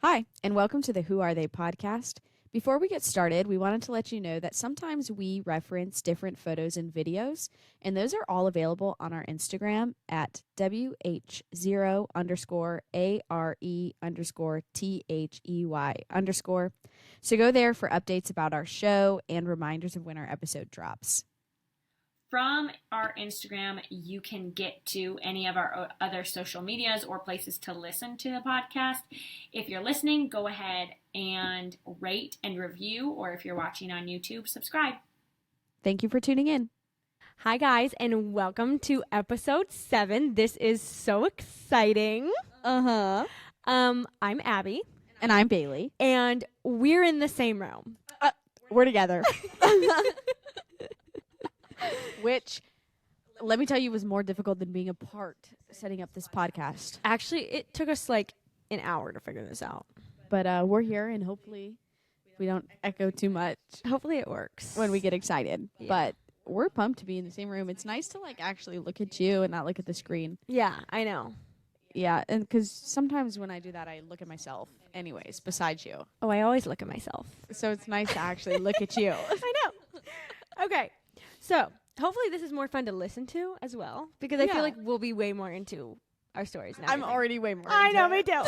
Hi, and welcome to the Who Are They podcast. Before we get started, we wanted to let you know that sometimes we reference different photos and videos, and those are all available on our Instagram at WH0_ARE_THEY_. So go there for updates about our show and reminders of when our episode drops. From our Instagram, you can get to any of our other social medias or places to listen to the podcast. If you're listening, go ahead and rate and review, or if you're watching on YouTube, subscribe. Thank you for tuning in. Hi, guys, and welcome to episode 7. This is so exciting. I'm Abby. And I'm Bailey. And we're in the same room. We're together. Which, let me tell you, was more difficult than being apart setting up this podcast. Actually, it took us like an hour to figure this out. But we're here, and hopefully we don't echo too much Hopefully it works. when we get excited. Yeah. But we're pumped to be in the same room. It's nice to like actually look at you and not look at the screen. Yeah, I know. Yeah, and because sometimes when I do that, I look at myself anyways, besides you. Oh, I always look at myself. So it's nice to actually look at you. I know. Okay, so hopefully this is more fun to listen to as well, because I Yeah. feel like we'll be way more into our stories now. I'm already way more I into know, it. me too.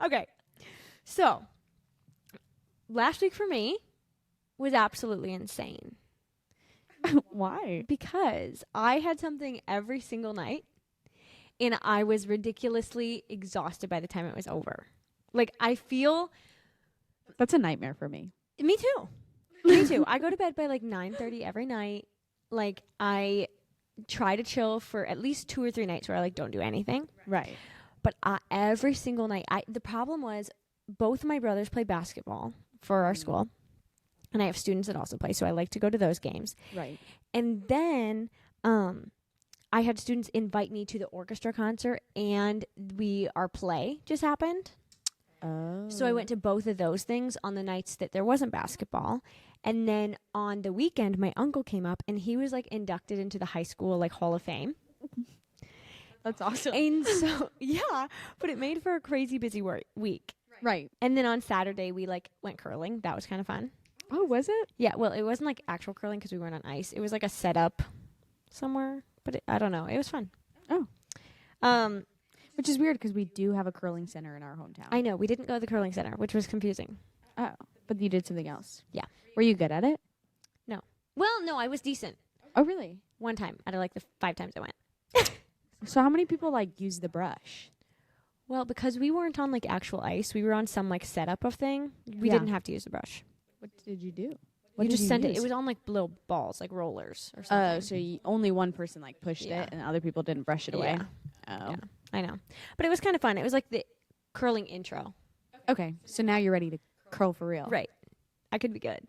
Okay, so last week for me was absolutely insane Why? because I had something every single night, and I was ridiculously exhausted by the time it was over. Like, I feel... That's a nightmare for me. Me too. Me too. I go to bed by like 9:30 every night. Like, I try to chill for at least 2 or 3 nights where I like don't do anything. Right. But every single night, the problem was both of my brothers play basketball for our school, and I have students that also play, so I like to go to those games. Right. And then I had students invite me to the orchestra concert, and our play just happened. Oh. So I went to both of those things on the nights that there wasn't basketball. And then on the weekend, my uncle came up, and he was like inducted into the high school like Hall of Fame. That's awesome. And so, yeah, but it made for a crazy busy week. Right. And then on Saturday, we like went curling. That was kind of fun. Oh, was it? Yeah, well, it wasn't like actual curling because we weren't on ice. It was like a setup somewhere, but I don't know. It was fun. Oh. Which is weird because we do have a curling center in our hometown. I know. We didn't go to the curling center, which was confusing. Oh, but you did something else. Yeah. Were you good at it? Well, no, I was decent. Oh, really? One time out of like the 5 times I went. So how many people like use the brush? Well, because we weren't on like actual ice, we were on some like setup of thing. We Yeah. didn't have to use the brush. What did you do? You just sent it. It was on like little balls, like rollers or something. Oh, so only one person like pushed Yeah. it, and other people didn't brush it away. Yeah. Oh. Yeah. I know. But it was kind of fun. It was like the curling intro. Okay, so now you're ready to curl for real. Right. I could be good.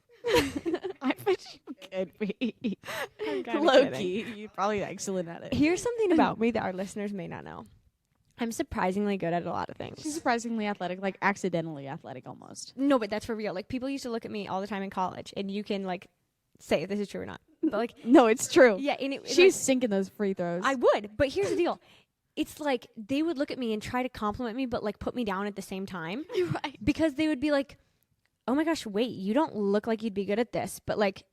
I bet you could be. I'm kinda Low kidding. key, you're probably excellent at it. Here's something about me that our listeners may not know. I'm surprisingly good at a lot of things. She's surprisingly athletic, like accidentally athletic almost. No, but that's for real. Like, people used to look at me all the time in college, and you can like say if this is true or not. But like, No, it's true. yeah, and She's sinking those free throws. I would, but here's the deal. It's like they would look at me and try to compliment me, but like put me down at the same time. right. Because they would be like, oh my gosh, wait, you don't look like you'd be good at this, but like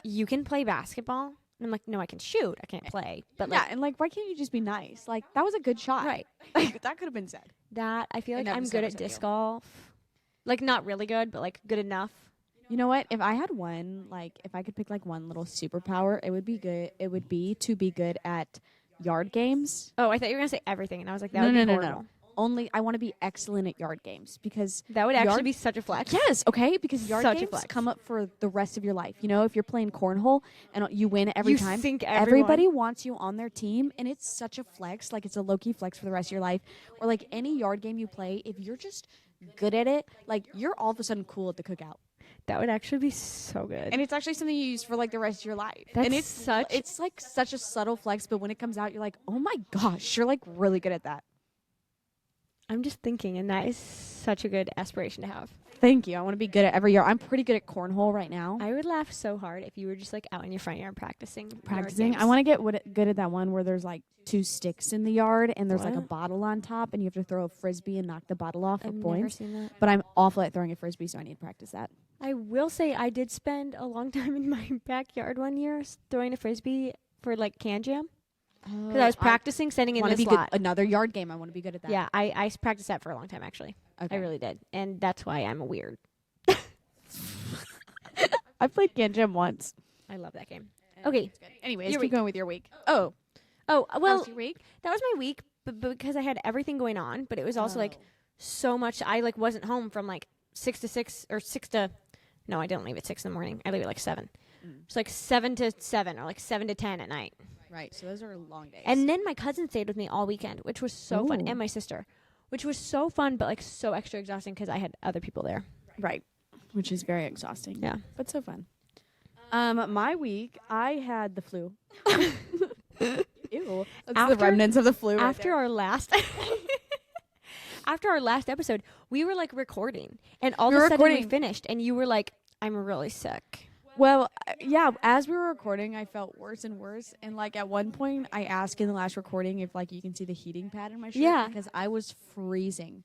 you can play basketball. And I'm like, no, I can shoot. I can't play. But like Yeah, and like, why can't you just be nice? Like, that was a good shot. Right. Like, that could have been said. that, I feel I like never I'm said good it at was you. disc golf. Like, not really good, but like good enough. You know what? If I had one, like, if I could pick like one little superpower, it would be good. It would be to be good at yard games. Oh, I thought you were going to say everything. And I was like, that No, would no, be no, no. horrible. Only I want to be excellent at yard games because That would actually Yard- be such a flex. yes, okay, because yard Such a games flex. come up for the rest of your life. You know, if you're playing cornhole and you win every You time, sink everybody wants you on their team, and it's such a flex. Like, it's a low-key flex for the rest of your life. Or like any yard game you play, if you're just good at it, like, you're all of a sudden cool at the cookout. That would actually be so good. And it's actually something you use for like the rest of your life. That's and it's like such a subtle flex, but when it comes out, you're like, oh my gosh, you're like really good at that. I'm just thinking, and that is such a good aspiration to have. Thank you. I want to be good at every yard. I'm pretty good at cornhole right now. I would laugh so hard if you were just like out in your front yard practicing. I want to get good at that one where there's like 2 sticks in the yard and there's like a What? bottle on top and you have to throw a frisbee and knock the bottle off for I've never points. seen that. But I'm awful at throwing a frisbee, so I need to practice that. I will say I did spend a long time in my backyard one year throwing a frisbee for like can jam because I was practicing sending in want to the be good. slot. Another yard game. I want to be good at that. Yeah, I practiced that for a long time actually. Okay. I really did, and that's why I'm weird. I played Can Jam once. I love that game. Okay. Anyways, Your keep week. going with your week. Oh, Oh well, your week? that was my week, but because I had everything going on, but it was also like so much. I like wasn't home from like 6 to 6 or 6 to. No, I didn't leave at 6 in the morning. I leave at like 7. It's like 7 to 7 or like 7 to 10 at night. Right. So those are long days. And then my cousin stayed with me all weekend, which was so fun, Ooh. and my sister, which was so fun, but like so extra exhausting because I had other people there. right, which is very exhausting. Yeah. but so fun. My week, I had the flu. Ew. That's After- the remnants of the flu. Right After there. our last. After our last episode, we were like recording, and all We of were a sudden we recording. finished, and you were like, "I'm really sick." Well, yeah, as we were recording, I felt worse and worse. And, like, at one point, I asked in the last recording if, like, you can see the heating pad in my shirt. Yeah. Because I was freezing.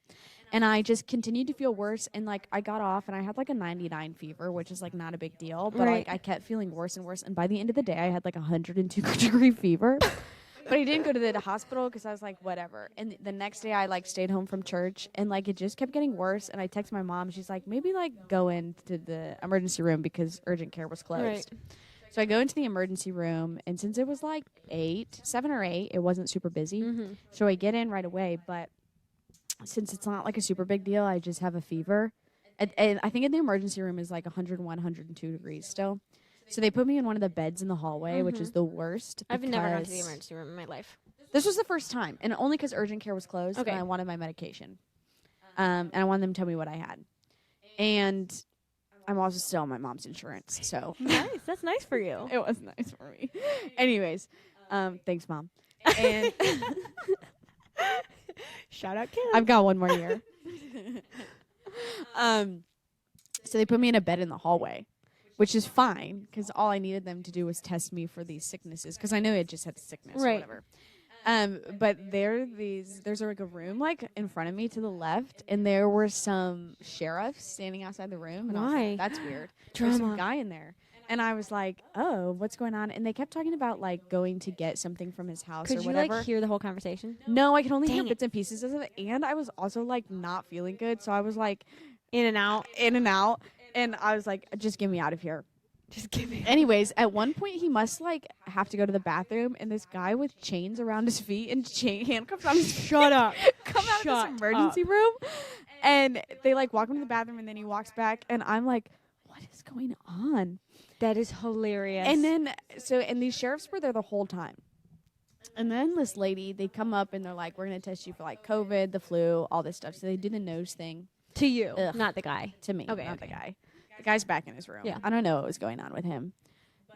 And I just continued to feel worse. And, like, I got off and I had, like, a 99 fever, which is, like, not a big deal. But, Right. like, I kept feeling worse and worse. And by the end of the day, I had, like, 102-degree fever. But I didn't go to the hospital because I was like, whatever. And the next day, I like stayed home from church, and like it just kept getting worse. And I texted my mom. She's like, maybe like go into the emergency room because urgent care was closed. Right. So I go into the emergency room, and since it was like 7 or 8, it wasn't super busy. Mm-hmm. So I get in right away. But since it's not like a super big deal, I just have a fever. And I think in the emergency room is like 101, 102 degrees still. So they put me in one of the beds in the hallway, which is the worst. I've never gone to the because- emergency room in my life. This was the first time, and only because urgent care was closed, Okay. and I wanted my medication. And I wanted them to tell me what I had. And I'm also still on my mom's insurance, so Nice. That's nice for you. it was nice for me. Anyways, thanks, Mom. And Shout out, Kim. I've got one more year. So they put me in a bed in the hallway, which is fine because all I needed them to do was test me for these sicknesses because I knew I just had the sickness or Right. whatever. But there's like a room like in front of me to the left, and there were some sheriffs standing outside the room. And I was Why? like, that's weird. There's some Drama. guy in there. And I was like, oh, what's going on? And they kept talking about like going to get something from his house Could or you whatever. like hear the whole conversation? No, I could only hear Dang it. bits and pieces of it. And I was also like not feeling good. So I was like In and out. in and out. And I was like, just get me out of here. Just give me. Anyways, at one point he must like have to go to the bathroom, and this guy with chains around his feet and handcuffs on his Shut up. come out Shut of this emergency room, and they like walk him to the bathroom, and then he walks back, and I'm like, what is going on? That is hilarious. And then and these sheriffs were there the whole time. And then this lady, they come up and they're like, we're gonna test you for like COVID, the flu, all this stuff. So they do the nose thing to you, Ugh. not the guy. to me, Okay, not the okay. guy. The guy's back in his room. Yeah. I don't know what was going on with him.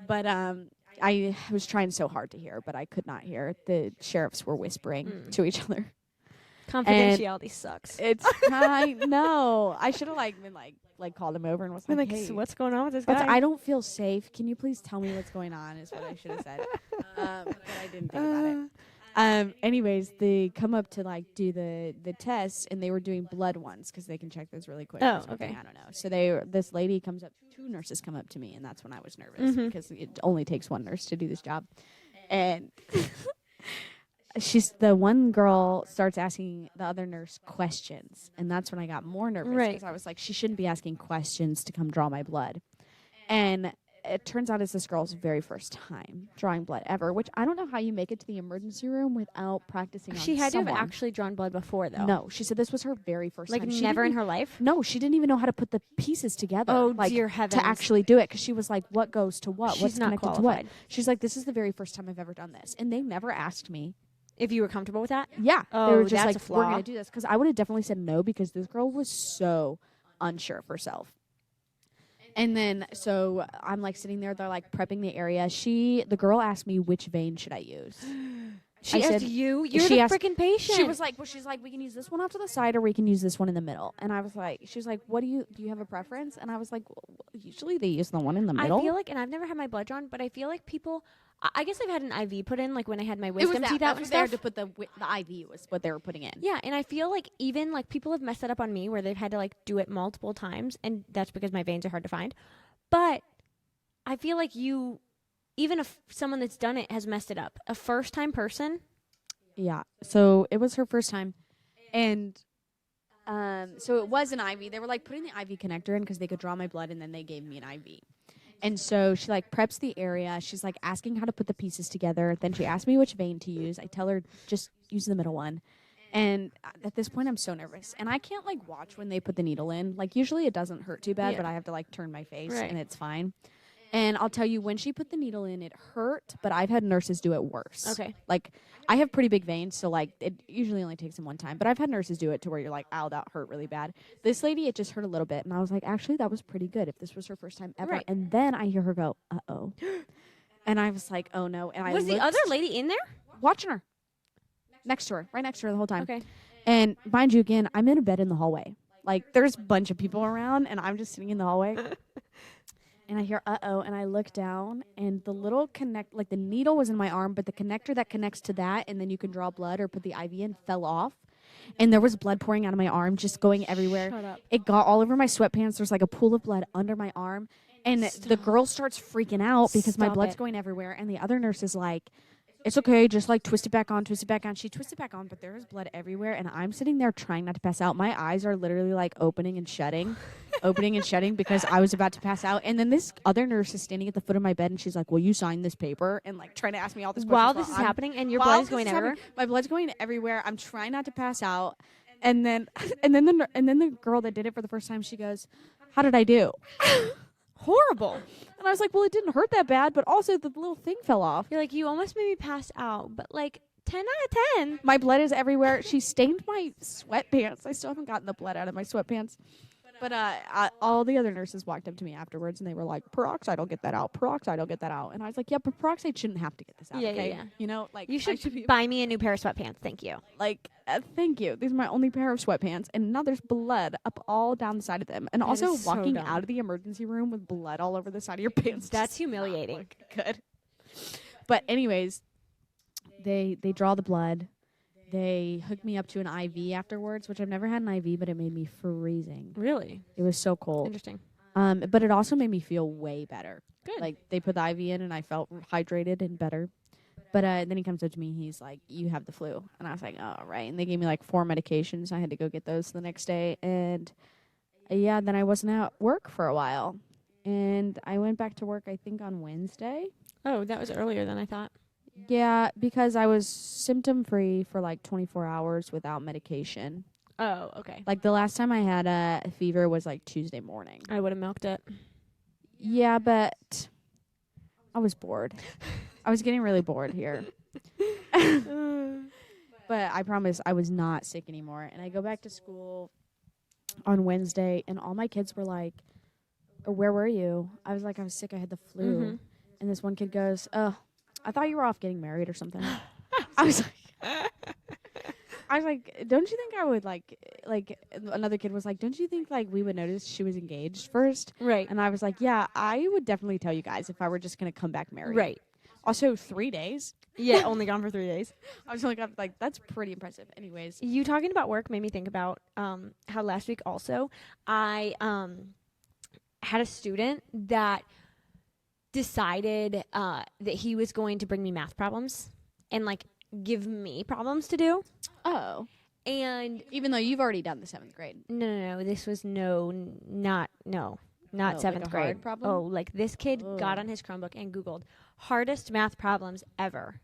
But I was trying so hard to hear, but I could not hear. The sheriffs were whispering to each other. Confidentiality sucks. It's I know. I should have been called him over and was I'm like, like, hey, so what's going on with this what's- guy? I don't feel safe. Can you please tell me what's going on? Is what I should have said. But I didn't think about it. Anyways, they come up to like do the tests, and they were doing blood ones because they can check those really quick. or Oh, something, okay. I don't know. So this lady comes up. 2 nurses come up to me, and that's when I was nervous because it only takes 1 nurse to do this job. And the one girl starts asking the other nurse questions, and that's when I got more nervous Right. because I was like, she shouldn't be asking questions to come draw my blood. And it turns out it's this girl's very first time drawing blood ever, which I don't know how you make it to the emergency room without practicing on She had someone. to have actually drawn blood before, though. No, she said this was her very first like time. She never in didn't her life. No, she didn't even know how to put the pieces together. Oh, like, dear heavens. to actually do it, because she was like, what goes to what? She's What's not connected qualified. to what? She's like, this is the very first time I've ever done this. And they never asked me. If you were comfortable with that, Yeah. Oh, they were just that's like, a we're flaw. going to do this. Because I would have definitely said no, because this girl was so unsure of herself. And then, so I'm like sitting there, they're like prepping the area. The girl asked me, which vein should I use? She I asked said, you? You're she the asked- freaking patient. She was like, well, she's like, we can use this one off to the side or we can use this one in the middle. And I was like, she was like, do you have a preference? And I was like, well, usually they use the one in the middle. I feel like, and I've never had my blood drawn, but I feel like people, I guess I've had an IV put in, like when I had my it was wisdom that. teeth That out and was there stuff. to put the IV was what they were putting in. Yeah, and I feel like even like people have messed that up on me where they've had to like do it multiple times, and that's because my veins are hard to find. But I feel like even if someone that's done it has messed it up, a first time person. Yeah. So it was her first time. And so it was an IV. They were like putting the IV connector in because they could draw my blood and then they gave me an IV. And so she like preps the area. She's like asking how to put the pieces together. Then she asked me which vein to use. I tell her just use the middle one. And at this point I'm so nervous. And I can't like watch when they put the needle in. Like usually it doesn't hurt too bad, Yeah. but I have to like turn my face Right. and it's fine. And I'll tell you, when she put the needle in, it hurt, but I've had nurses do it worse. Okay. Like, I have pretty big veins, so, like, it usually only takes them one time. But I've had nurses do it to where you're like, ow, that hurt really bad. This lady, it just hurt a little bit. And I was like, actually, that was pretty good if this was her first time ever. Right. And then I hear her go, uh-oh. And I was like, oh, no. And I Was the looked, other lady in there? watching her. Next to her. Right next to her the whole time. Okay. And mind you, again, I'm in a bed in the hallway. Like, there's a bunch of people around, and I'm just sitting in the hallway. And I hear, uh-oh, and I look down, and the little like the needle was in my arm, but the connector that connects to that, and then you can draw blood or put the IV in, fell off. And there was blood pouring out of my arm, just going everywhere. Shut up. It got all over my sweatpants. There's like a pool of blood under my arm. And the girl starts freaking out because my Stop blood's it. going everywhere. And the other nurse is like, it's okay, just like twist it back on, twist it back on. She twists it back on, but there is blood everywhere. And I'm sitting there trying not to pass out. My eyes are literally like opening and shutting, opening and shutting because I was about to pass out. And then this other nurse is standing at the foot of my bed and she's like, will you sign this paper? And like trying to ask me all this questions. While this is happening and your while blood is this going happening, everywhere. My blood's going everywhere. I'm trying not to pass out. And then the girl that did it for the first time, she goes, how did I do? Horrible. And I was like, well, it didn't hurt that bad, but also the little thing fell off. You're like, you almost made me pass out, but like 10 out of 10. My blood is everywhere. She stained my sweatpants. I still haven't gotten the blood out of my sweatpants. But all the other nurses walked up to me afterwards, and they were like, peroxide, I'll get that out. Peroxide, I'll get that out. And I was like, yeah, but peroxide shouldn't have to get this out, Yeah, okay? yeah. You know, like, You I should be buy me a new pair of sweatpants. Thank you. like, thank you. These are my only pair of sweatpants, and now there's blood up all down the side of them. And That also is so walking dumb. out of the emergency room with blood all over the side of your pants. That's just humiliating. not look good. But anyways, they draw the blood. They hooked me up to an IV afterwards, which I've never had an IV, but it made me freezing. Really? It was so cold. Interesting. But it also made me feel way better. Good. Like, they put the IV in, and I felt hydrated and better. But then he comes up to me, he's like, you have the flu. And I was like, oh, right. And they gave me, like, 4 medications. I had to go get those the next day. And, yeah, then I wasn't at work for a while. And I went back to work, I think, on Wednesday. Oh, that was earlier than I thought. Yeah, because I was symptom-free for, like, 24 hours without medication. Oh, okay. Like, the last time I had a fever was, like, Tuesday morning. I would have milked it. Yeah, but I was bored. I was getting really bored here. But I promise I was not sick anymore. And I go back to school on Wednesday, and all my kids were like, oh, where were you? I was like, I was sick. I had the flu. Mhm. And this one kid goes, oh, I thought you were off getting married or something. I was like, don't you think I would like another kid was like, don't you think like we would notice she was engaged first? Right. And I was like, yeah, I would definitely tell you guys if I were just going to come back married. Right. Also, 3 days. Yeah, only gone for 3 days. I was like, that's pretty impressive. Anyways. You talking about work made me think about how last week also I had a student that decided that he was going to bring me math problems and like give me problems to do. Oh. And Even though you've already done the 7th grade. no, this was not Oh, like seventh a grade. hard problem? Oh, like this kid got Oh. on his Chromebook and Googled hardest math problems ever.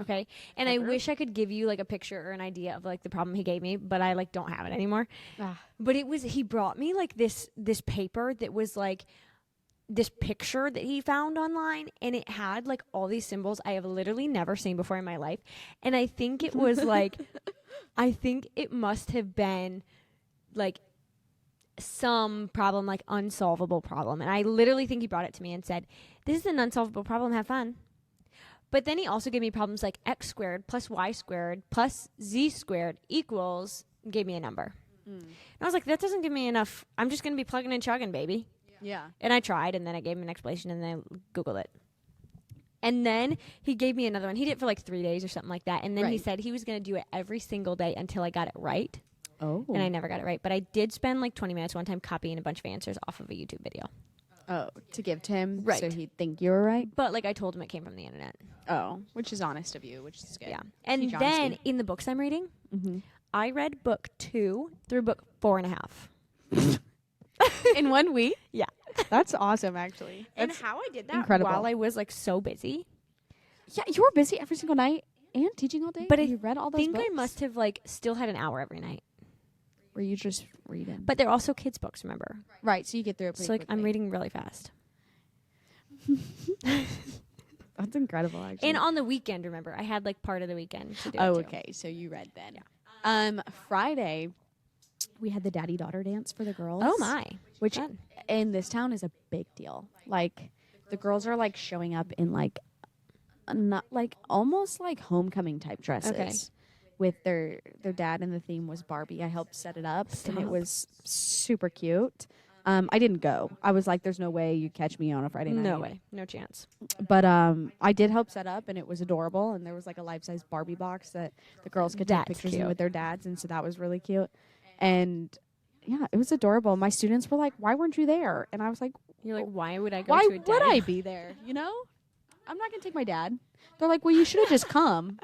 Okay. And I Ever? wish I could give you like a picture or an idea of like the problem he gave me, but I like don't have it anymore. But he brought me like this paper that was like this picture that he found online, and it had like all these symbols I have literally never seen before in my life. And I think it was like, I think it must have been like some problem, like unsolvable problem. And I literally think he brought it to me and said, this is an unsolvable problem. Have fun. But then he also gave me problems like x squared plus y squared plus z squared equals, gave me a number. And I was like, that doesn't give me enough. I'm just going to be plugging and chugging, baby. Yeah. And I tried, and then I gave him an explanation, and then I Googled it. And then he gave me another one. He did it for like 3 days or something like that. And then he said he was going to do it every single day until I got it right. Oh. And I never got it right. But I did spend like 20 minutes one time copying a bunch of answers off of a YouTube video. Oh, to give to him Right. so he'd think you were right? But like I told him it came from the internet. Oh, which is honest of you, which is good. Yeah. And Teach then honesty. in the books I'm reading, Mhm. I read book 2 through book 4.5. In 1 week? Yeah. That's awesome, actually. And That's how I did that incredible. while I was like so busy. Yeah, you were busy every single night and teaching all day. But and I you read all those think books? I must have like still had an hour every night. Were you just reading? But they're also kids' books, remember? right, so you get through it pretty So like quickly. I'm reading really fast. That's incredible, actually. And on the weekend, remember, I had like part of the weekend to do oh, it too. okay, so you read then. Friday, we had the daddy-daughter dance for the girls. Oh my. Which Fun. in this town is a big deal. Like, the girls are like showing up in like, not like almost like homecoming type dresses. Okay. With their dad, and the theme was Barbie. I helped set it up, and it Stop. was super cute. I didn't go. I was like, "There's no way you catch me on a Friday night." No way. No chance. But I did help set up, and it was adorable. And there was like a life-size Barbie box that the girls could take That's pictures in cute. with their dads, and so that was really cute. And yeah, it was adorable. My students were like, "Why weren't you there?" And I was like, You're like, why would I go "Why to a would daddy? I be there? You know, I'm not gonna take my dad." They're like, "Well, you should have just come."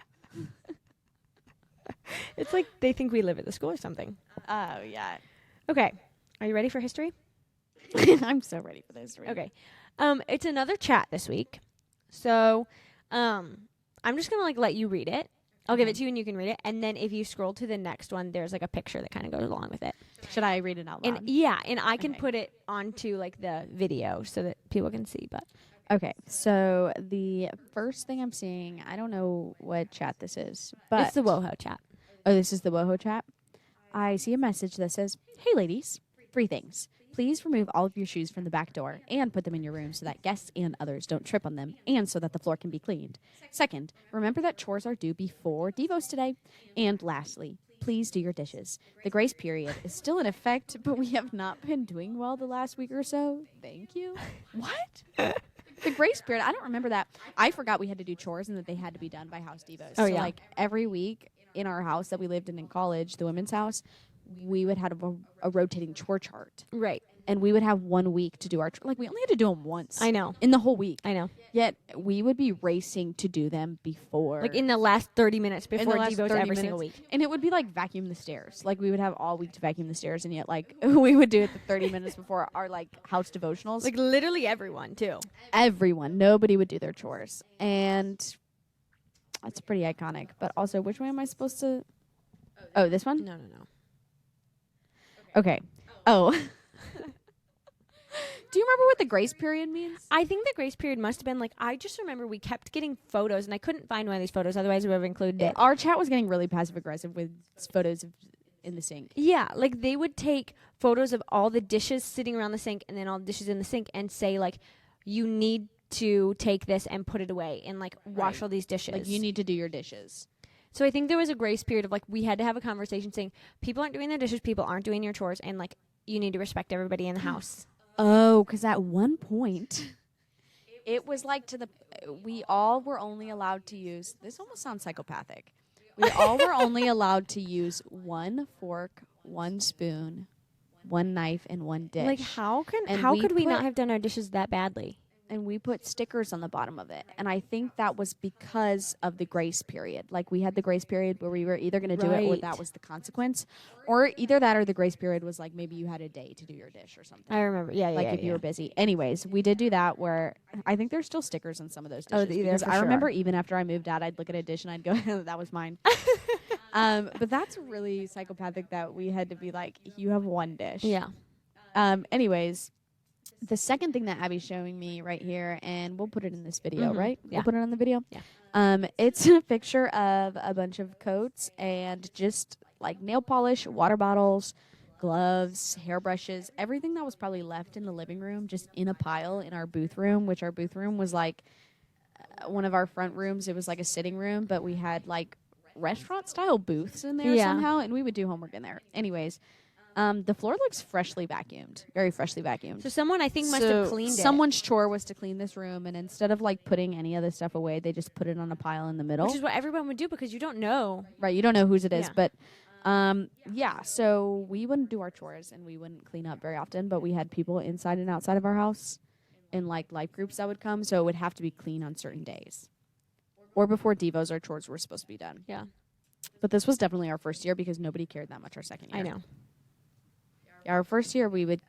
It's like they think we live at the school or something. Oh yeah. Okay. Are you ready for history? I'm so ready for this. Okay. It's another chat this week. So, I'm just going to like let you read it. I'll give it to you and you can read it. And then if you scroll to the next one, there's like a picture that kind of goes along with it. Should I read it out loud? And yeah, and I can Okay. put it onto like the video so that people can see, but Okay, so the first thing I'm seeing, I don't know what chat this is, but it's the WoHo chat. oh, this is the WoHo chat. I see a message that says, "Hey, ladies, 3 things. Please remove all of your shoes from the back door and put them in your room so that guests and others don't trip on them and so that the floor can be cleaned. Second, remember that chores are due before Devos today. And lastly, please do your dishes. The grace period is still in effect, but we have not been doing well the last week or so. Thank you." What? The grace period, I don't remember that. I forgot we had to do chores and that they had to be done by House Devos. Oh, so yeah. like every week in our house that we lived in college, the women's house, we would have a rotating chore chart. Right. And we would have 1 week to do our like we only had to do them once. I know. In the whole week. I know. Yet we would be racing to do them before. Like in the last 30 minutes in the before last Devos 30 every single minutes. week. And it would be like vacuum the stairs. Like we would have all week to vacuum the stairs, and yet like we would do it the 30 minutes before our like house devotionals. Like literally everyone too. Everyone, nobody would do their chores, and that's pretty iconic. But also, which way am I supposed to? Oh, this one. No. Okay. Oh. Do you remember what the grace period means? I think the grace period must have been like, I just remember we kept getting photos and I couldn't find one of these photos. Otherwise, we would have included it. Our chat was getting really passive aggressive with photos of in the sink. Yeah, like they would take photos of all the dishes sitting around the sink and then all the dishes in the sink and say like, you need to take this and put it away and like wash Right. all these dishes. Like you need to do your dishes. So I think there was a grace period of like, we had to have a conversation saying people aren't doing their dishes, people aren't doing your chores, and like you need to respect everybody in the house. Oh, because at one point, it was like we all were only allowed to use, this almost sounds psychopathic. We all were only allowed to use 1 fork, 1 spoon, 1 knife, and 1 dish. Like how And could we not put- have done our dishes that badly? And we put stickers on the bottom of it. And I think that was because of the grace period. Like we had the grace period where we were either going to do it or Right. that was the consequence. Or either that or the grace period was like maybe you had a day to do your dish or something. I remember. Yeah, Like if you were busy. Anyways, we did do that where I think there's still stickers on some of those Oh, dishes. there because for I sure remember even after I moved out, I'd look at a dish and I'd go, that was mine. But that's really psychopathic that we had to be like, you have 1 dish. Yeah. Anyways, the second thing that Abby's showing me right here, and we'll put it in this video, Mhm. right? Yeah. We'll put it on the video. Yeah. It's a picture of a bunch of coats and just like nail polish, water bottles, gloves, hairbrushes, everything that was probably left in the living room, just in a pile in our booth room, which our booth room was like one of our front rooms. It was like a sitting room, but we had like restaurant style booths in there Yeah. somehow, and we would do homework in there. Anyways, the floor looks freshly vacuumed, very freshly vacuumed. So someone I think must have cleaned it. Someone's chore was to clean this room, and instead of like putting any of this stuff away, they just put it on a pile in the middle. Which is what everyone would do because you don't know. Right, you don't know whose it is, Yeah. but yeah, so we wouldn't do our chores and we wouldn't clean up very often, but we had people inside and outside of our house in like life groups that would come, so it would have to be clean on certain days. Or before Devos, our chores were supposed to be done. Yeah. But this was definitely our first year because nobody cared that much our second year. I know. Yeah, our first year we would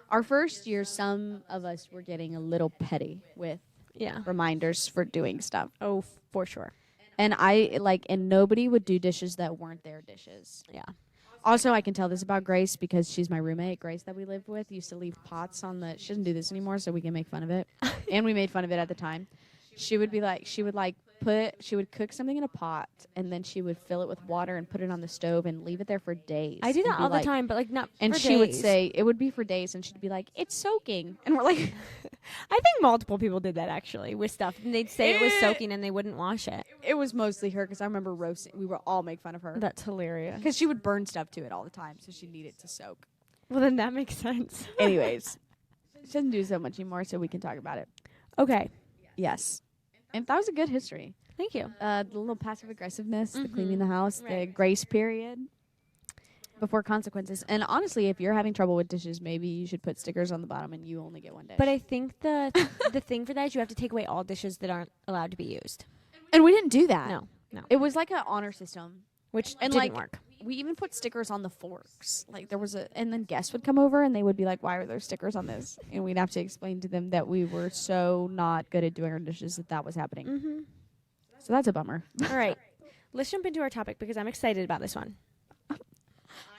our first year some of us were getting a little petty with Yeah. reminders for doing stuff. Oh, for sure. And and nobody would do dishes that weren't their dishes. Yeah. Also, I can tell this about Grace because she's my roommate. Grace that we lived with used to leave pots on the. She doesn't do this anymore, so we can make fun of it. And we made fun of it at the time. She would cook something in a pot, and then she would fill it with water and put it on the stove and leave it there for days. I do and that be all the like- time, but like not And for she would days. say it would be for days, and she'd be like, "It's soaking," and we're like, I think multiple people did that actually with stuff. And they'd say it was soaking and they wouldn't wash it. it was mostly her because I remember roasting. We would all make fun of her That's hilarious. because she would burn stuff to it all the time, so she needed to soak. Well, then that makes sense. Anyways, she doesn't do so much anymore, so we can talk about it. Okay. Yes. And that was a good history. Thank you. The little passive aggressiveness, the cleaning the Mhm. house, the Right. grace period before consequences. And honestly, if you're having trouble with dishes, maybe you should put stickers on the bottom and you only get one dish. But I think the thing for that is you have to take away all dishes that aren't allowed to be used. and we didn't do that. No. It was like an honor system. Which And didn't like work. we even put stickers on the forks. Like there was and then guests would come over and they would be like, "Why are there stickers on this?" And we'd have to explain to them that we were so not good at doing our dishes that was happening. Mm-hmm. So that's a bummer. All right. Let's jump into our topic because I'm excited about this one.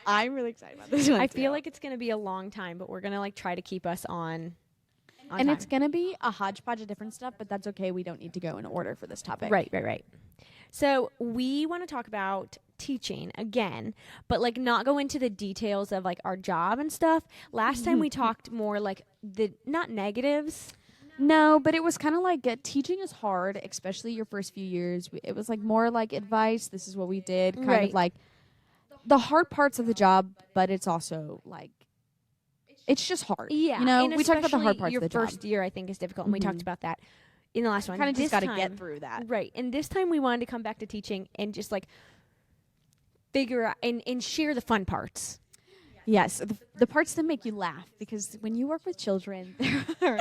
I'm really excited about this one. I feel like it's going to be a long time, but we're going to like try to keep us on and time. it's gonna be a hodgepodge of different stuff, but that's okay. We don't need to go in order for this topic. Right. So we want to talk about teaching again, but like not go into the details of like our job and stuff. Last time we talked more like the not negatives. No, but it was kind of like teaching is hard, especially your first few years. It was like more like advice. This is what we did, kind Right. of like the hard parts of the job, but it's also like it's just hard. Yeah, you know, and we talked about the hard especially parts your of the job. first year, I think, is difficult, and we talked Mhm. about that in the last one. Kind of just got to This get time- through that. Right. And this time we wanted to come back to teaching and just like figure out and share the fun parts. Yes, the parts that make you laugh, because when you work with children, there are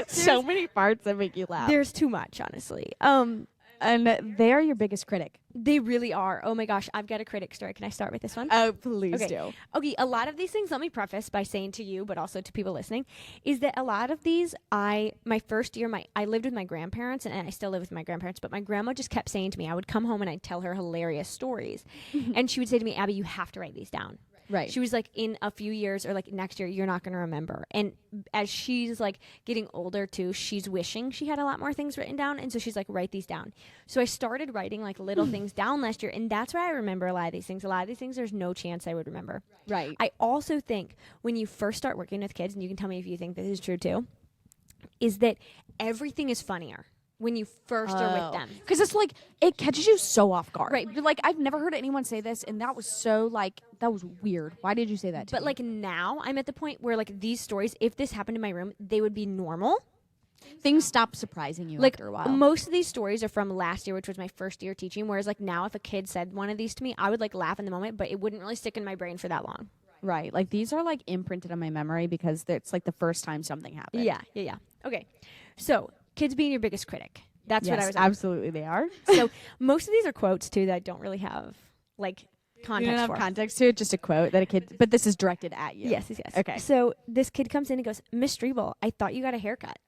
so many parts that make you laugh, There's too much, honestly. and they are your biggest critic. They really are. Oh my gosh, I've got a critic story. Can I start with this one? Oh, please Okay. do. Okay, a lot of these things, let me preface by saying to you, but also to people listening, is that a lot of these, my first year, I lived with my grandparents, and I still live with my grandparents, but my grandma just kept saying to me, I would come home and I'd tell her hilarious stories. And she would say to me, Abby, you have to write these down. Right. She was like, in a few years or like next year, you're not going to remember. And as she's like getting older too, she's wishing she had a lot more things written down. And so she's like, write these down. So I started writing like little things down last year. And that's where I remember a lot of these things. A lot of these things, there's no chance I would remember. Right. I also think when you first start working with kids, and you can tell me if you think this is true too, is that everything is funnier when you first are with them. Because it's like, it catches you so off guard. Right. You're like, I've never heard anyone say this, and that was so, like, that was weird. Why did you say that to But me? like now, I'm at the point where like these stories, if this happened in my room, they would be normal. things stop surprising you Like after a while. most of these stories are from last year, which was my first year teaching. Whereas like now, if a kid said one of these to me, I would like laugh in the moment, but it wouldn't really stick in my brain for that long. Right. Like, these are, like, imprinted on my memory because it's, like, the first time something happened. Yeah. Okay, so kids being your biggest critic. That's what I Yes, was. absolutely they are. So most of these are quotes too that I don't really have like You context don't have for. context to it, just a quote that a kid, but this is directed at you. Yes. Okay. So this kid comes in and goes, Miss Strebel, I thought you got a haircut.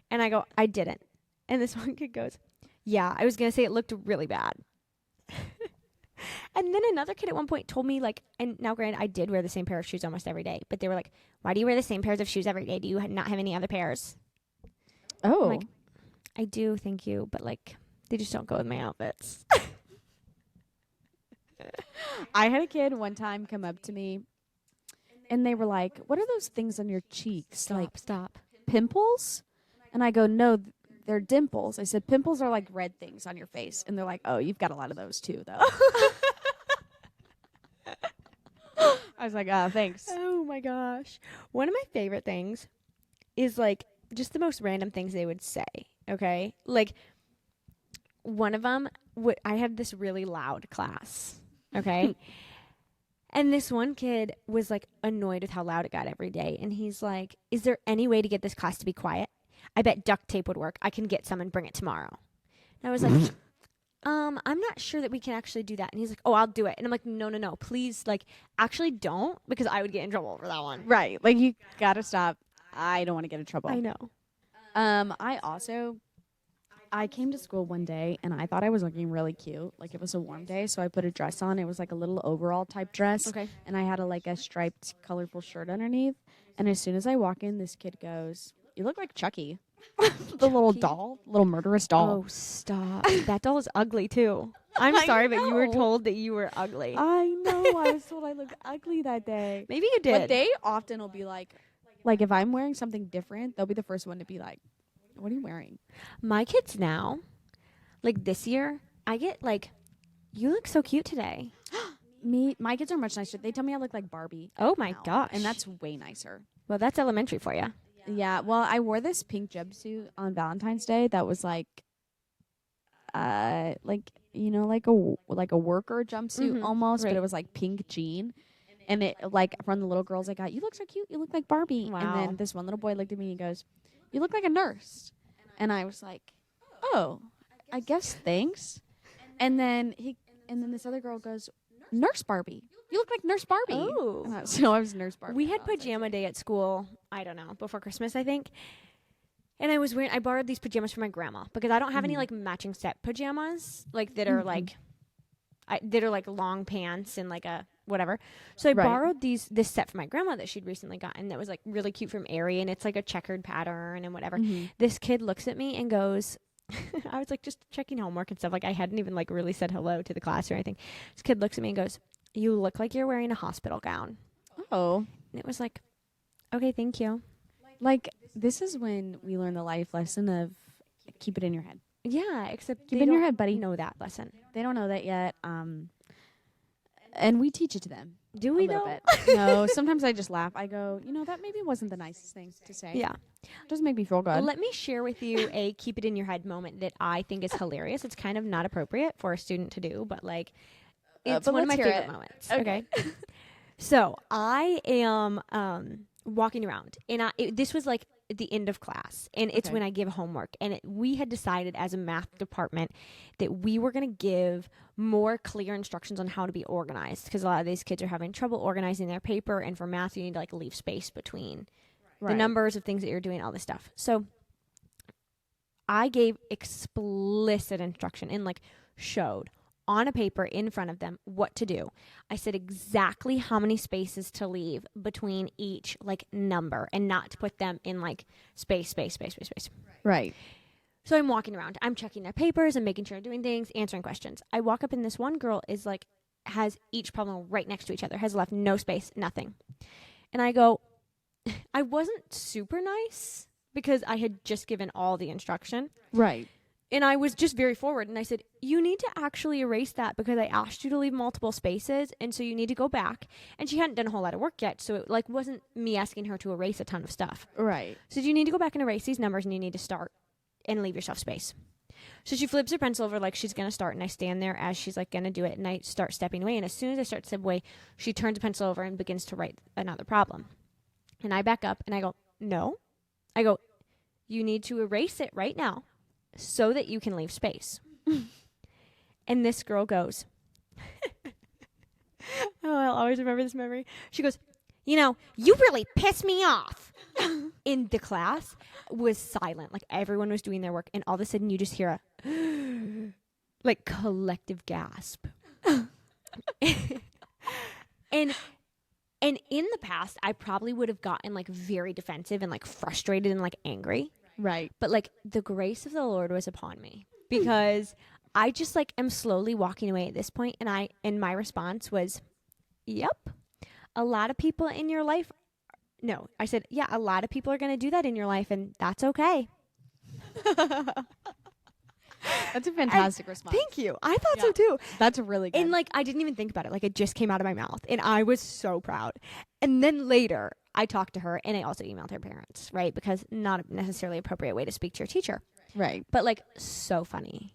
And I go, I didn't. And this one kid goes, yeah, I was going to say it looked really bad. And then another kid at one point told me, like, and now granted, I did wear the same pair of shoes almost every day, but they were like, why do you wear the same pairs of shoes every day? Do you not have any other pairs? Oh. Like, I do, thank you, but like, they just don't go with my outfits. I had a kid one time come up to me, and they were like, what are those things on your cheeks? Like Stop. pimples? And I go, no, they're dimples. I said, pimples are like red things on your face. And they're like, oh, you've got a lot of those too, though. I was like, thanks. Oh my gosh. One of my favorite things is like just the most random things they would say. Okay. Like one of them, I had this really loud class. Okay. And this one kid was like annoyed with how loud it got every day. And he's like, is there any way to get this class to be quiet? I bet duct tape would work. I can get some and bring it tomorrow. And I was like, I'm not sure that we can actually do that. And he's like, oh, I'll do it. And I'm like, no, please, like, actually don't, because I would get in trouble for that one. Right. Like, you got to stop. I don't want to get in trouble. I know. I came to school one day, and I thought I was looking really cute. Like, it was a warm day, so I put a dress on. It was like a little overall type dress. Okay. And I had a striped, colorful shirt underneath. And as soon as I walk in, this kid goes, you look like Chucky. The little doll, little murderous doll. Oh, stop. That doll is ugly, too. I'm sorry, but you were told that you were ugly. I know. I was told I looked ugly that day. Maybe you did. But they often will be like if I'm wearing something different, they'll be the first one to be like, what are you wearing? My kids now, like this year, I get like, you look so cute today. My kids are much nicer. They tell me I look like Barbie. Oh my now, gosh. and that's way nicer. Well, that's elementary for you. Yeah. Well, I wore this pink jumpsuit on Valentine's Day. That was like a worker jumpsuit almost, right. but it was like pink jean. And it like from the little girls I got, you look so cute. You look like Barbie. Wow. And then this one little boy looked at me and he goes, you look like a nurse. And I was like, oh, I guess thanks. And then this other girl goes, Nurse Barbie. You look like Nurse Barbie. Oh. So I was Nurse Barbie. We had pajama day at school, I don't know, before Christmas, I think. And I borrowed these pajamas from my grandma because I don't have any like matching set pajamas, like that are like long pants and like a whatever. So I borrowed this set from my grandma that she'd recently gotten that was like really cute from Aerie, and it's like a checkered pattern and whatever. This kid looks at me and goes, I was like just checking homework and stuff. Like I hadn't even like really said hello to the class or anything. This kid looks at me and goes, you look like you're wearing a hospital gown. Oh. And it was like, okay, thank you. Like, this is when we learn the life lesson of keep it in your head. Yeah, except keep it in your head, buddy. Know that lesson. They don't know that yet. And we teach it to them. Do we a little though? bit. No, sometimes I just laugh. I go, that maybe wasn't the nicest thing to say. Yeah. It doesn't make me feel good. Well, let me share with you a keep it in your head moment that I think is hilarious. It's kind of not appropriate for a student to do, but like it's one of my favorite moments. Okay. So I am walking around, and this was like at the end of class, and it's when I give homework, and we had decided as a math department that we were going to give more clear instructions on how to be organized, because a lot of these kids are having trouble organizing their paper, and for math you need to like leave space between the numbers of things that you're doing, all this stuff. So I gave explicit instruction and like showed on a paper in front of them what to do. I said exactly how many spaces to leave between each like number, and not to put them in like space. Right. So I'm walking around. I'm checking their papers and making sure they're doing things, answering questions. I walk up, and this one girl is like, has each problem right next to each other, has left no space, nothing. And I go, I wasn't super nice because I had just given all the instruction. Right. And I was just very forward, and I said, you need to actually erase that because I asked you to leave multiple spaces, and so you need to go back. And she hadn't done a whole lot of work yet, so it like wasn't me asking her to erase a ton of stuff. Right. So you need to go back and erase these numbers, and you need to start and leave yourself space. So she flips her pencil over like she's going to start, and I stand there as she's like going to do it, and I start stepping away. And as soon as I start to step away, she turns the pencil over and begins to write another problem. And I back up, and I go, no. I go, you need to erase it right now so that you can leave space. And this girl goes, oh, I'll always remember this memory. She goes, you really piss me off. In the class was silent. Like everyone was doing their work, and all of a sudden you just hear a like collective gasp. And in the past, I probably would have gotten like very defensive and like frustrated and like angry. Right. But like the grace of the Lord was upon me, because I just like am slowly walking away at this point, and my response was, yep, a lot of people in your life. No, I said, yeah, a lot of people are going to do that in your life, and that's okay. That's a fantastic response. Thank you. I thought Yeah. so too. That's really good. And like I didn't even think about it. Like it just came out of my mouth and I was so proud. And then later I talked to her and I also emailed her parents, right? Because not necessarily appropriate way to speak to your teacher. right. But like so funny.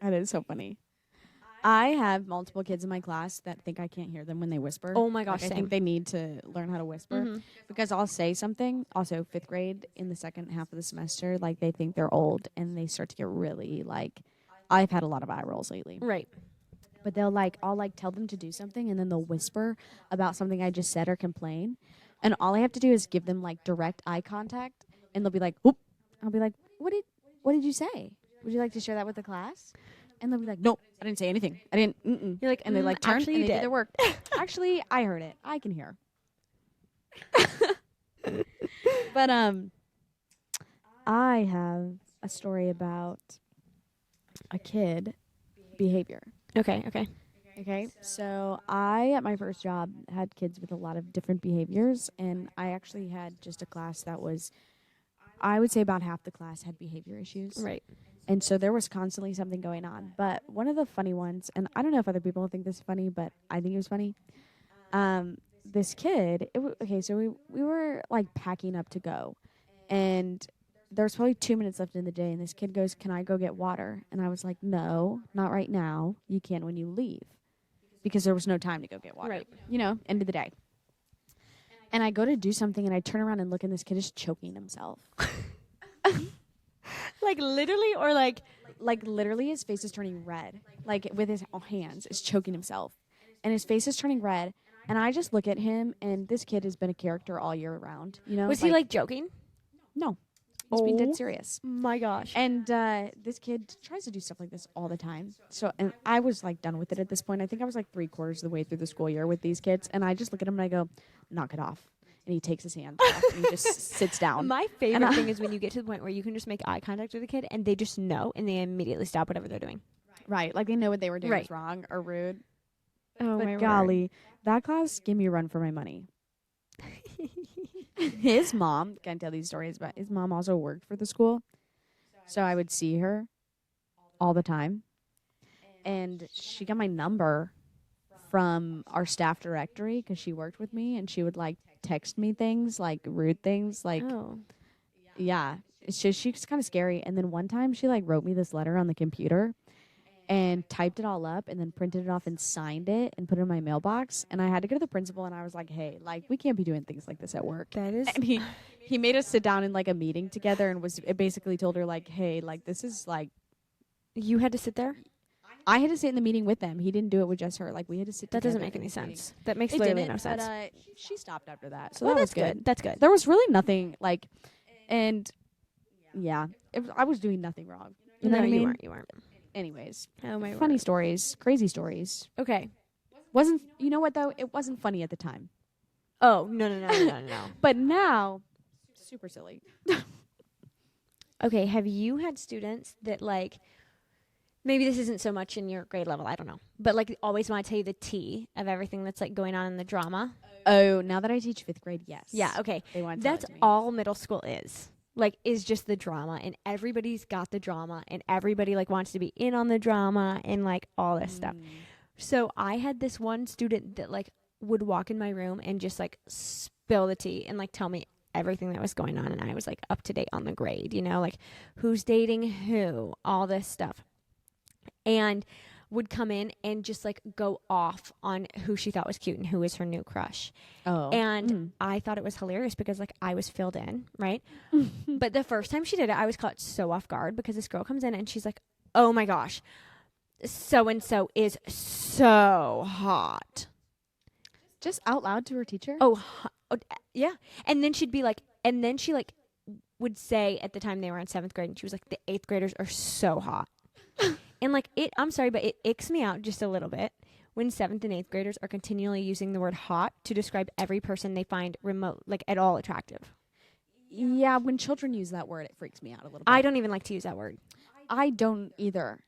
That is so funny. I have multiple kids in my class that think I can't hear them when they whisper. Oh my gosh, Like, I same. think they need to learn how to whisper Mhm. because I'll say something. Also, 5th grade in the second half of the semester, like they think they're old and they start to get really like. I've had a lot of eye rolls lately, Right. but I'll like tell them to do something and then they'll whisper about something I just said or complain, and all I have to do is give them like direct eye contact, and they'll be like, "Oop!" I'll be like, "What did you say? Would you like to share that with the class?" And they'll be like, "Nope, I didn't say anything. I didn't." Mm-mm. You're like, And they like turn actually and you they do did. their work. Actually, I heard it. I can hear. But I have a story about a kid behavior. Okay. Okay, so I at my first job had kids with a lot of different behaviors, and I actually had just a class that was, I would say about half the class had behavior issues. Right. And so there was constantly something going on. But one of the funny ones, and I don't know if other people think this is funny, but I think it was funny. This kid, so we were like packing up to go, and there was probably 2 minutes left in the day, and this kid goes, "Can I go get water?" And I was like, "No, not right now. You can when you leave," because there was no time to go get water. Right. You know, end of the day. And I go to do something, and I turn around and look, and this kid is choking himself. Like literally or like Like literally his face is turning red, like with his hands is choking himself, and his face is turning red, and I just look at him, and this kid has been a character all year round, you know. was he like joking? no, he's being Oh. dead serious. My gosh. And this kid tries to do stuff like this all the time. So, and I was like done with it at this point. I think I was like 3/4 of the way through the school year with these kids, and I just look at him and I go, "Knock it off." And he takes his hand off and he just sits down. My favorite thing is when you get to the point where you can just make eye contact with a kid and they just know and they immediately stop whatever they're doing. Right, like they know what they were doing Right. was wrong or rude. Oh But golly, that class gave me a run for my money. His mom, can't tell these stories, but his mom also worked for the school. So I would see her all the time. And she got my number from our staff directory because she worked with me, and she would like text me things, like rude things, like, Oh. yeah. It's just, she's kind of scary. And then one time she like wrote me this letter on the computer and typed it all up and then printed it off and signed it and put it in my mailbox. And I had to go to the principal and I was like, "Hey, like we can't be doing things like this at work." That is And he made us sit down in like a meeting together and it basically told her like, "Hey, like this is like," you had to sit there? I had to sit in the meeting with them. He didn't do it with just her. Like we had to sit That doesn't together make any in the meeting. sense. That makes It literally didn't, no sense. But she stopped after that. So well, that that's was good. That's good. There was really nothing like, and yeah, I was doing nothing wrong. You know no, what I mean? you weren't. Anyways, Oh my funny word. stories, crazy stories. Okay. Wasn't, you know what though? It wasn't funny at the time. Oh, no. But now, super silly. Okay, have you had students that like maybe this isn't so much in your grade level, I don't know. But like always want to tell you the tea of everything that's like going on in the drama? Oh, now that I teach 5th grade, yes. Yeah, okay. They want to tell That's it to me. all middle school is. Like is just the drama and everybody's got the drama and everybody like wants to be in on the drama and like all this stuff. So I had this one student that like would walk in my room and just like spill the tea and like tell me everything that was going on, and I was like up to date on the grade, you know, like who's dating who, all this stuff. And would come in and just like go off on who she thought was cute and who was her new crush. Oh. And I thought it was hilarious because like I was filled in, right? But the first time she did it, I was caught so off guard because this girl comes in and she's like, "Oh my gosh, so and so is so hot." Just out loud to her teacher? Yeah. And then she'd be like, and then she like would say at the time they were in 7th grade and she was like, "The 8th graders are so hot." And like I'm sorry, but it icks me out just a little bit when 7th and 8th graders are continually using the word hot to describe every person they find remote, like at all attractive. Yeah, when children use that word, it freaks me out a little bit. I don't even like to use that word. I don't either.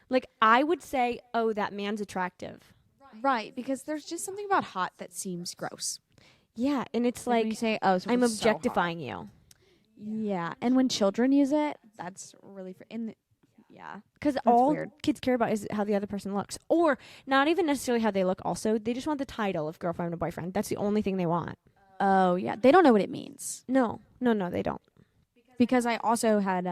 Like I would say, "Oh, that man's attractive." Right, because there's just something about hot that seems gross. Yeah. And it's Like when like, you say, "Oh, so I'm it's so hot." objectifying you. Yeah, and when children use it, that's really yeah. Because That's all weird. kids care about is how the other person looks, or not even necessarily how they look. Also, they just want the title of girlfriend or boyfriend. That's the only thing they want. Oh yeah, they don't know what it means. No, they don't. Because I also had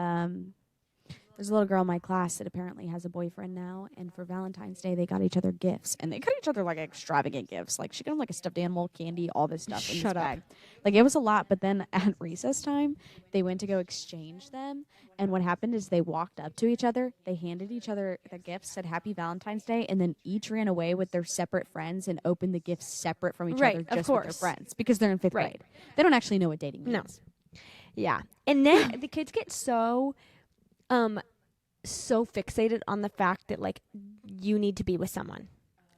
there's a little girl in my class that apparently has a boyfriend now, and for Valentine's Day they got each other gifts, and they got each other like extravagant gifts. Like she got him like a stuffed animal, candy, all this stuff in Shut this up. bag. Like it was a lot. But then at recess time, they went to go exchange them, and what happened is they walked up to each other, they handed each other the gifts, said Happy Valentine's Day, and then each ran away with their separate friends and opened the gifts separate from each Right, other, of just with their course. friends, because they're in fifth Right. grade. They don't actually know what dating No. means. Yeah, and then the kids get so fixated on the fact that like you need to be with someone.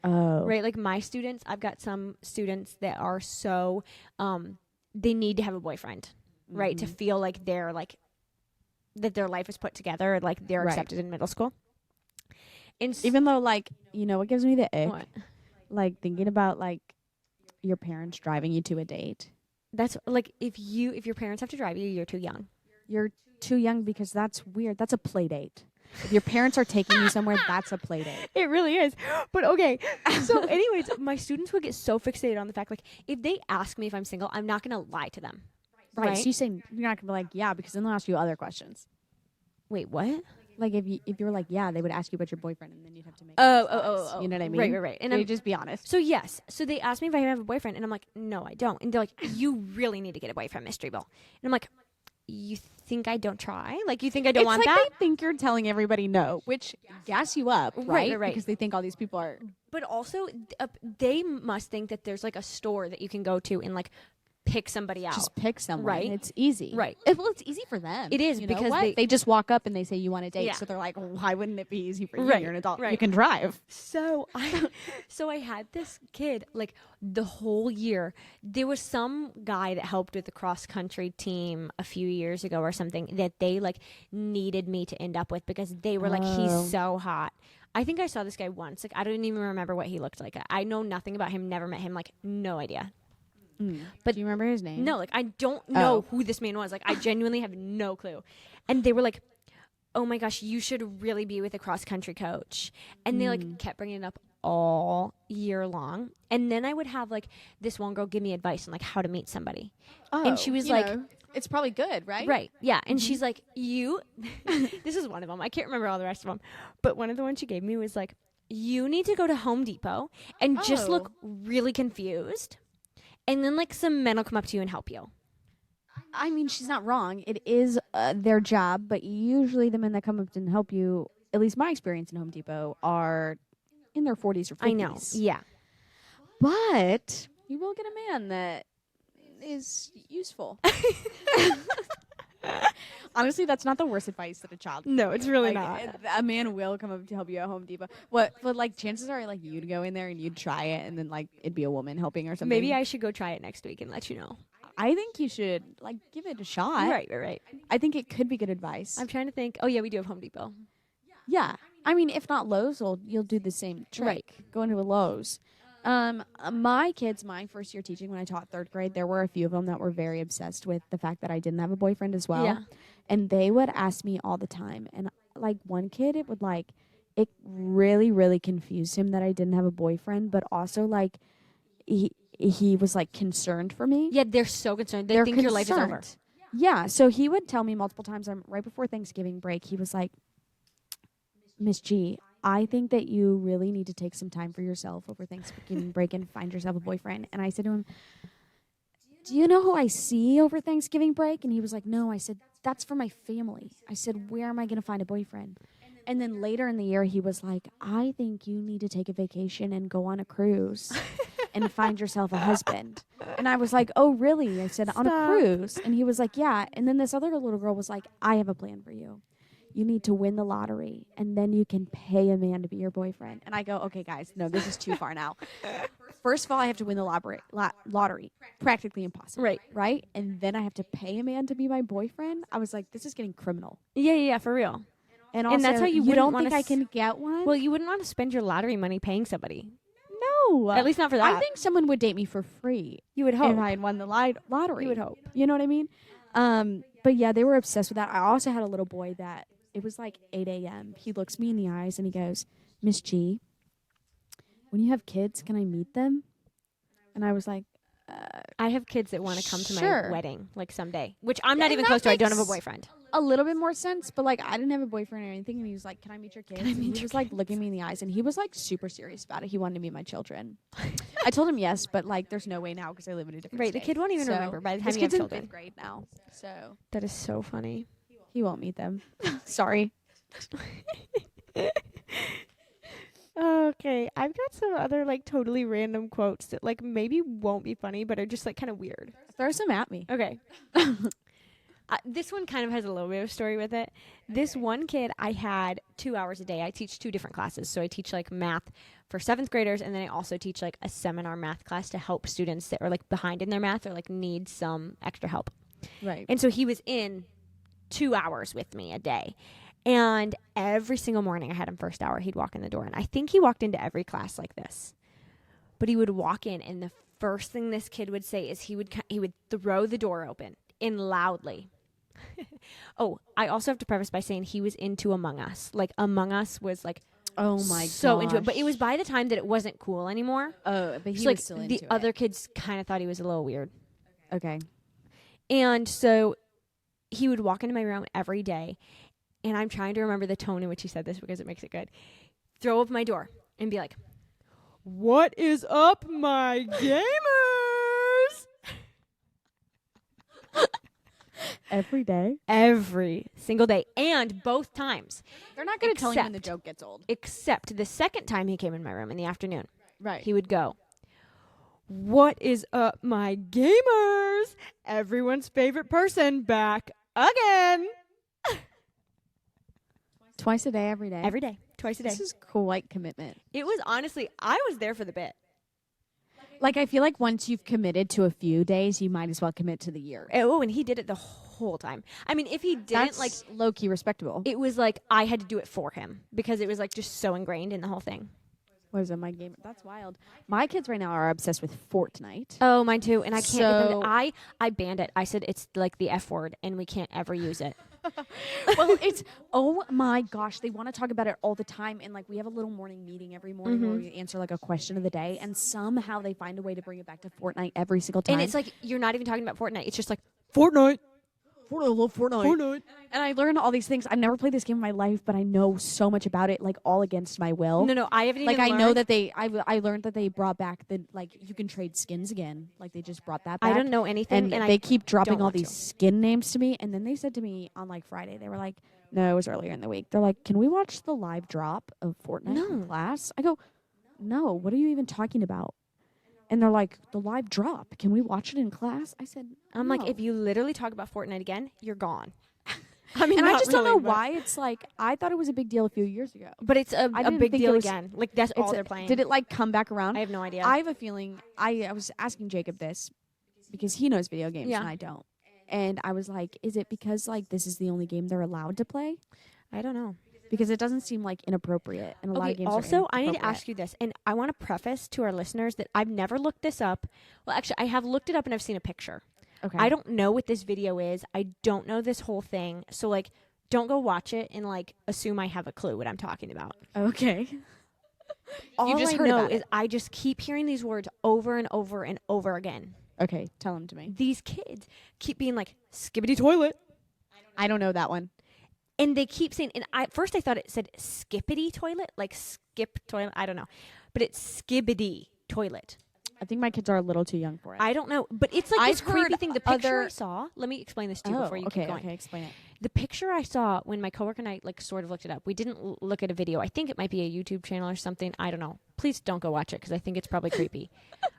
Oh, Right, like my students, I've got some students that are so they need to have a boyfriend, right, to feel like they're like that their life is put together, like they're Right. accepted in middle school. And Even though, like, you know what gives me the ick? what? Like, thinking about, like, your parents driving you to a date. That's like if your parents have to drive you, you're too young. You're too young because that's weird. That's a play date. If your parents are taking you somewhere, that's a play date. It really is. But okay. So anyways, my students would get so fixated on the fact like if they ask me if I'm single, I'm not going to lie to them. Right. So you say you're not going to be like, yeah, because then they'll ask you other questions. Wait, what? Like, if you were like, yeah, they would ask you about your boyfriend, and then you'd have to make Oh. You know what I mean? Right. And So I'm you just be honest. so yes. So they asked me if I have a boyfriend, and I'm like, no, I don't. And they're like, you really need to get a boyfriend, Miss Dribble. And I'm like, you think I don't try? Like, you think I don't It's want like that? they think you're telling everybody no, which gas you up, right? Right. Because they think all these people are. But also, they must think that there's like a store that you can go to and like pick somebody out. Just pick someone. Right. It's easy. Right. Well, it's easy for them. It is, You know because what? they just walk up and they say you want a date. Yeah. So they're like, why wouldn't it be easy for you? Right, You're an adult. You right. can drive. So I had this kid like the whole year. There was some guy that helped with the cross country team a few years ago or something that they like needed me to end up with because they were like, Oh. he's so hot. I think I saw this guy once. Like I don't even remember what he looked like. I know nothing about him. Never met him. Like no idea. But do you remember his name? No, like I don't know Oh. who this man was. Like I genuinely have no clue. And they were like, "Oh my gosh, you should really be with a cross country coach." And they like kept bringing it up all year long. And then I would have like this one girl give me advice on like how to meet somebody. And she was like, it's probably good, right? right, yeah. And she's like, "You." This is one of them. I can't remember all the rest of them, but one of the ones she gave me was like, "You need to go to Home Depot and just look really confused." And then, like, some men will come up to you and help you. I mean, she's not wrong. It is their job, but usually the men that come up and help you, at least my experience in Home Depot, are in their 40s or 50s. I know. Yeah. But you will get a man that is useful. Honestly, that's not the worst advice that a child can No, give. it's really Like, a man will come up to help you at Home Depot. But like, chances are, like, you'd go in there and you'd try it, and then, like, it'd be a woman helping or something. Maybe I should go try it next week and let you know. I think you should, like, give it a shot. Right. I think it could be good advice. I'm trying to think. Oh, yeah, we do have Home Depot. Yeah. I mean, if not Lowe's, you'll do the same trick. Right. Go into a Lowe's. My kids, my first year teaching when I taught third grade, there were a few of them that were very obsessed with the fact that I didn't have a boyfriend as well. Yeah. And they would ask me all the time. And like one kid, it would like, it really, really confused him that I didn't have a boyfriend, but also like he was like concerned for me. Yeah, they're so concerned. They They're think your life is over. concerned. Yeah. So he would tell me multiple times, right before Thanksgiving break, he was like, Miss G, I think that you really need to take some time for yourself over Thanksgiving break and find yourself a boyfriend. And I said to him, do you know who I see over Thanksgiving break? And he was like, no. I said, that's for my family. I said, where am I going to find a boyfriend? And then later in the year, he was like, I think you need to take a vacation and go on a cruise and find yourself a husband. And I was like, oh, really? I said, on a Stop. cruise? And he was like, yeah. And then this other little girl was like, I have a plan for you. You need to win the lottery, and then you can pay a man to be your boyfriend. And I go, okay, guys, no, this is too far now. First of all, I have to win the lottery. Practically impossible. Right? And then I have to pay a man to be my boyfriend? I was like, this is getting criminal. Yeah, for real. And also, that's how you you wouldn't don't wanna think I can get one? Well, you wouldn't want to spend your lottery money paying somebody. no. At least not for that. I think someone would date me for free you would if hope. I had won the lottery. You would hope. You know what I mean? But yeah, they were obsessed with that. I also had a little boy that it was like 8 a.m. He looks me in the eyes and he goes, Miss G, when you have kids, can I meet them? And I was like, I have kids that want to come to sure. my wedding, like someday, which I'm not And even that close to. I don't have a makes boyfriend. a little bit more sense, but like I didn't have a boyfriend or anything, and he was like, "Can I meet your kids?" Can I And meet he your was like looking me in the eyes, and he was like super serious about it. He wanted to meet my children. I told him yes, but like there's no way now because I live in a different Right, state. the kid won't even So, remember by the time his you have kid's in children. 5th grade now, so That is so funny. he won't meet them. Sorry. Okay, I've got some other like totally random quotes that like maybe won't be funny, but are just like kind of weird. Throw some at me. Okay. This one kind of has a little bit of a story with it. This one kid, I had 2 hours a day. I teach 2 different classes. So I teach like math for 7th graders, and then I also teach like a seminar math class to help students that are like behind in their math or like need some extra help. Right. And so he was in 2 hours with me a day. And every single morning I had him first hour, he'd walk in the door. And I think he walked into every class like this. But he would walk in, and the first thing this kid would say is he would throw the door open and loudly. Oh, I also have to preface by saying he was into Among Us. Like Among Us was like Oh my god. so into it. But it was by the time that it wasn't cool anymore. Oh, but he So, like was still the into other kids kind of thought he was a little weird. it. Okay. And so he would walk into my room every day, and I'm trying to remember the tone in which he said this because it makes it good. Throw open my door and be like, "What is up, my gamers?" Every day. Every single day, and both times. They're not going to tell you when the Except- joke gets old. Except the second time he came in my room in the afternoon, Right. he would go, "What is up, my gamers? Everyone's favorite person back again." Twice a day, every day. Every day, twice a day. This is quite commitment. It was honestly, I was there for the bit. Like, I feel like once you've committed to a few days, you might as well commit to the year. Oh, and he did it the whole time. I mean, if he didn't, That's like, low-key respectable. it was like I had to do it for him because it was like just so ingrained in the whole thing. What is it, my game? That's wild. My kids right now are obsessed with Fortnite. Oh, mine too. And I can't get them. So- I banned it. I said it's like the F word and we can't ever use it. Well, it's, oh my gosh, they want to talk about it all the time. And like, we have a little morning meeting every morning where we answer like a question of the day. And somehow they find a way to bring it back to Fortnite every single time. And it's like you're not even talking about Fortnite. It's just like Fortnite. I love Fortnite. And I learned all these things. I've never played this game in my life, but I know so much about it, like all against my will. no, I haven't Like even I know learned- that I learned that they brought back the like you can trade skins again. Like they just brought that back. I don't know anything, And and they I keep dropping don't all want these to. skin names to me. And then they said to me on like Friday, they were like, no, it was earlier in the week. They're like, can we watch the live drop of Fortnite in No. class? I go, no, what are you even talking about? And they're like, the live drop, can we watch it in class? I said, I'm like, no. if you literally talk about Fortnite again, you're gone. I mean, and I not just don't really, know but- why it's like, I thought it was a big deal a few years ago. But it's I a didn't big think it deal was- again. Like that's all It's they're playing. Did it like come back around? I have no idea. I have a feeling, I was asking Jacob this because he knows video games Yeah. and I don't. And I was like, is it because like this is the only game they're allowed to play? I don't know. Because it doesn't seem like inappropriate. And a lot of games also, are I need to inappropriate. ask you this, and I want to preface to our listeners that I've never looked this up. Well, actually, I have looked it up and I've seen a picture. Okay. I don't know what this video is. I don't know this whole thing. So, like, don't go watch it and, like, assume I have a clue what I'm talking about. Okay. All just I heard know about is it. I just keep hearing these words over and over and over again. Okay. Tell him to me. These kids keep being like, skibbity toilet. I don't know that one. And they keep saying, and at first I thought it said skippity toilet, like skip toilet. I don't know. But it's skibbity toilet. I think my kids are a little too young for it. I don't know. But it's like this I've creepy heard thing. The picture I other- saw, let me explain this to you before you okay, keep going. okay, explain it. The picture I saw when my coworker and I like sort of looked it up. We didn't look at a video. I think it might be a YouTube channel or something. I don't know. Please don't go watch it because I think it's probably creepy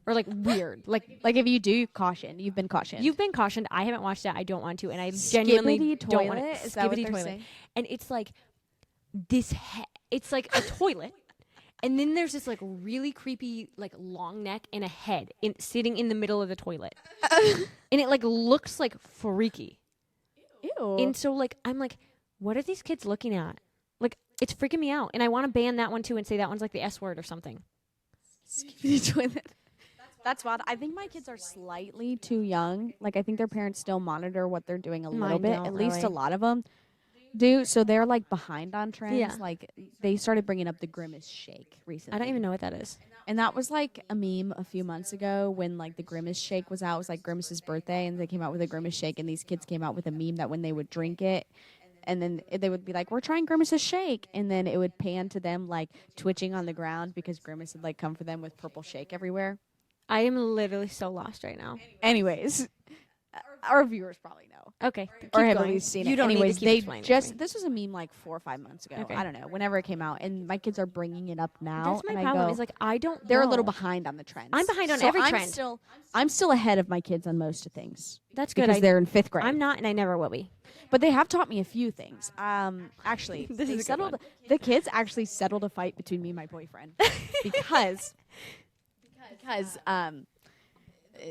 or like weird. Like Like if you do, caution. You've been cautioned. you've been cautioned. I haven't watched it. I don't want to, and I genuinely Skibbity don't want toilet? it. Is that what Skibbity they're toilet. saying? And it's like this. It's like a toilet. And then there's this like really creepy like long neck and a head sitting in the middle of the toilet, and it like looks like freaky. Ew. And so like I'm like, what are these kids looking at? Like it's freaking me out, and I want to ban that one too and say that one's like the S word or something. Skibbity toilet. That's wild. I think my kids are slightly too young. Like, I think their parents still monitor what they're doing a little Mine bit. don't At least a really. lot of them do. So they're like behind on trends. Yeah. Like, they started bringing up the Grimace shake recently. I don't even know what that is. And that was like a meme a few months ago when like the Grimace shake was out. It was like Grimace's birthday, and they came out with a Grimace shake, and these kids came out with a meme that when they would drink it, and then they would be like, "We're trying Grimace's shake," and then it would pan to them like twitching on the ground because Grimace had like come for them with purple shake everywhere. I am literally so lost right now. Anyways, our viewers probably know. Okay. Or keep have at going. least seen You it. don't Anyways, need to keep they explaining it to just me. this was a meme like 4 or 5 months ago. Okay. I don't know, whenever it came out, and my kids are bringing it up now. That's my and problem. I go, Is like I don't. they're a know. little behind on the trends. I'm behind on So every I'm trend. I'm still ahead of my kids on most of things That's good. because they're in 5th grade. I'm not, and I never will be. But they have taught me a few things. Actually, This they is a good settled. one. The kids actually settled a fight between me and my boyfriend because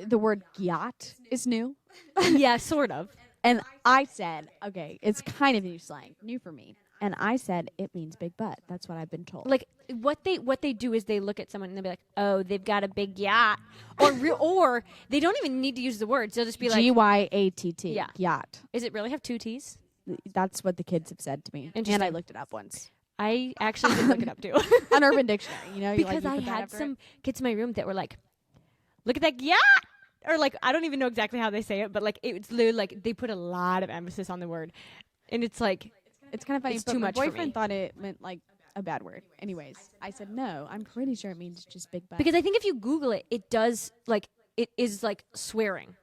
the word "gyat" is new, Yeah, sort of. and I said, "Okay, it's kind of new slang, new for me." And I said, "It means big butt." That's what I've been told. Like what they do is they look at someone and they'll be like, "Oh, they've got a big yacht," or they don't even need to use the words. They'll just be like, Gyat. Yeah. Gyat. "Is it really have 2 T's?" That's what the kids have said to me, and I Interesting. looked it up once I actually did look it up too. on Urban Dictionary. You know, Because you I put that had after it. some kids in my room that were like, "Look at that yacht," or like I don't even know exactly how they say it, but like it's literally like they put a lot of emphasis on the word, and it's like It's kind of funny. It's but too my much for boyfriend me. thought it meant like a bad word. Anyways, I said no. I'm pretty sure it means just big butt. because I think if you Google it, it does like it is like swearing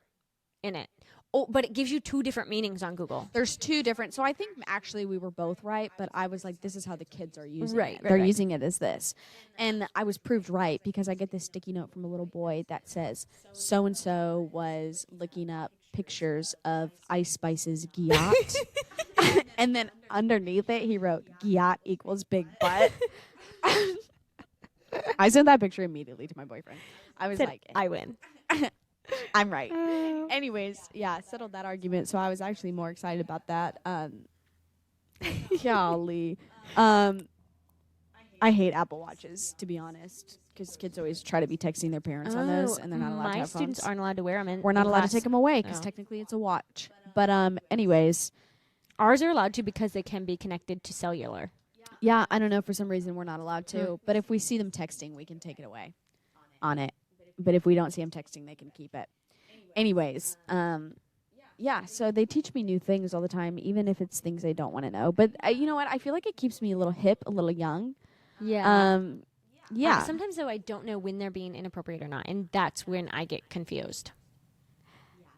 in it. Oh, but it gives you 2 different meanings on Google. there's 2 different. So I think actually we were both right, but I was like, this is how the kids are using Right, it. right, They're right. using it as this, and I was proved right because I get this sticky note from a little boy that says so and so was looking up pictures of Ice Spice's gyat, and then underneath it he wrote gyat equals big butt. I sent that picture immediately to my boyfriend. I was Said, like, I win. I'm right. Anyways, yeah, settled that argument. So I was actually more excited about that. Golly. I hate Apple Watches, to be honest, because kids always try to be texting their parents on those, and they're not allowed to My have students phones. aren't allowed to wear them. We're not allowed to take them away because Oh. technically it's a watch. But anyways, Ours are allowed to because they can be connected to cellular. yeah, I don't know. For some reason, we're not allowed to. But if we see them texting, we can take it away on it. But if we don't see them texting, they can keep it. Anyways, yeah, so they teach me new things all the time, even if it's things I don't want to know. But you know what? I feel like it keeps me a little hip, a little young. Yeah. Yeah. Sometimes though, I don't know when they're being inappropriate or not, and that's when I get confused.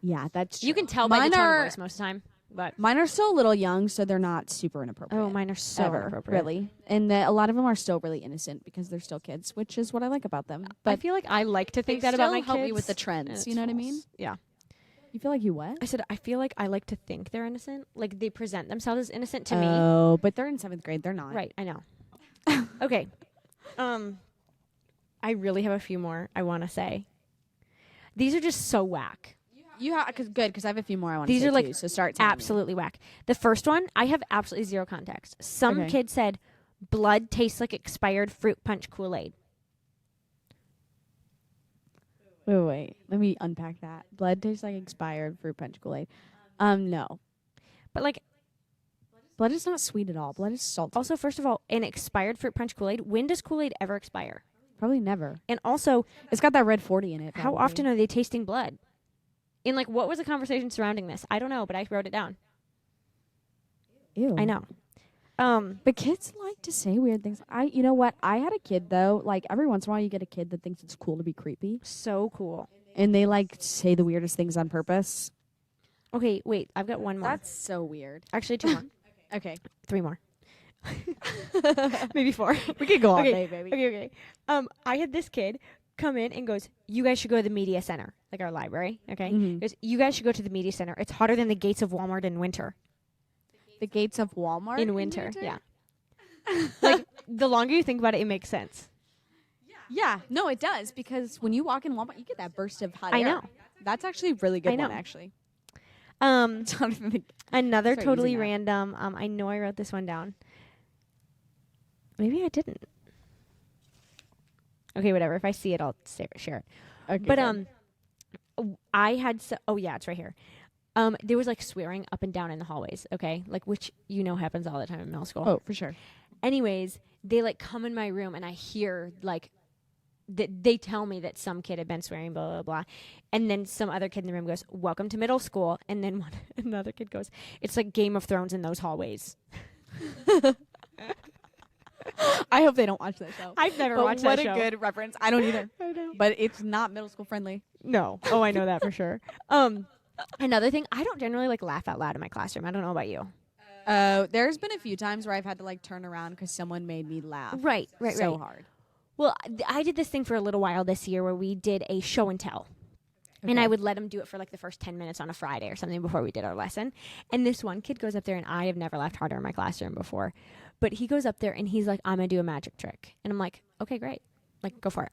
Yeah, that's true. You can tell by Mine the tone are, of voice most of the time. But Mine are still a little young, so they're not super inappropriate. oh, mine are so ever, inappropriate. really. And a lot of them are still really innocent because they're still kids, which is what I like about them. I But feel like I like to think they that about still my help kids. me with the and trends. it's You know what I false. mean? Yeah. You feel like you what? I said I feel like I like to think they're innocent. Like they present themselves as innocent to me. Oh, but they're in 7th grade. They're not. Right, I know. Okay. I really have a few more I want to say. These are just so whack. You have good because I have a few more I want to These say are like too, so start telling me. absolutely whack. The first one, I have absolutely zero context. Some Okay. kid said, "Blood tastes like expired fruit punch Kool-Aid." Wait. Let me unpack that. Blood tastes like expired fruit punch Kool-Aid. No. But like, Blood is not sweet at all. Blood is salty. also, first of all, an expired fruit punch Kool-Aid. When does Kool-Aid ever expire? Probably never. And also, It's got that red 40 in it. how probably. often are they tasting blood? And like, what was the conversation surrounding this? I don't know, but I wrote it down. Ew. I know. But kids like to say weird things. You know what? I had a kid though. Like every once in a while, you get a kid that thinks it's cool to be creepy, So cool. and they like say the weirdest things on purpose. Okay, wait. I've got one more. That's so weird. Actually 2 more. Okay, 3 more. Maybe 4. we could go all Okay, day, baby. Okay. I had this kid come in and goes, "You guys should go to the media center, like our library." Okay. Mhm. Goes, "You guys should go to the media center. It's hotter than the gates of Walmart in winter." The gates of Walmart In winter, yeah. Like the longer you think about it, it makes sense. Yeah, no, it does because when you walk in Walmart, you get that burst of hot I air. know. That's actually a really good I know. one. Actually, Another Start using totally that. random. I know I wrote this one down. Maybe I didn't. Okay, whatever. If I see it, I'll share it. Okay, But good. I had oh yeah, it's right here. There was like swearing up and down in the hallways, okay? Like, which happens all the time in middle school. Oh, for sure. Anyways, they like come in my room and I hear like they tell me that some kid had been swearing, blah blah blah, and then some other kid in the room goes, "Welcome to middle school," and then another kid goes, "It's like Game of Thrones in those hallways." I hope they don't watch that show. I've never But watched what that a show. good reference. I don't either. I know. But it's not middle school friendly. No. Oh, I know that for sure. Another thing, I don't generally like laugh out loud in my classroom. I don't know about you. There's been a few times where I've had to like turn around because someone made me laugh Right. so hard. Well, I did this thing for a little while this year where we did a show and tell. And I would let them do it for like the first 10 minutes on a Friday or something before we did our lesson. And this one kid goes up there, and I have never laughed harder in my classroom before. But he goes up there and he's like, "I'm going to do a magic trick." And I'm like, "Okay, great. Like, go for it."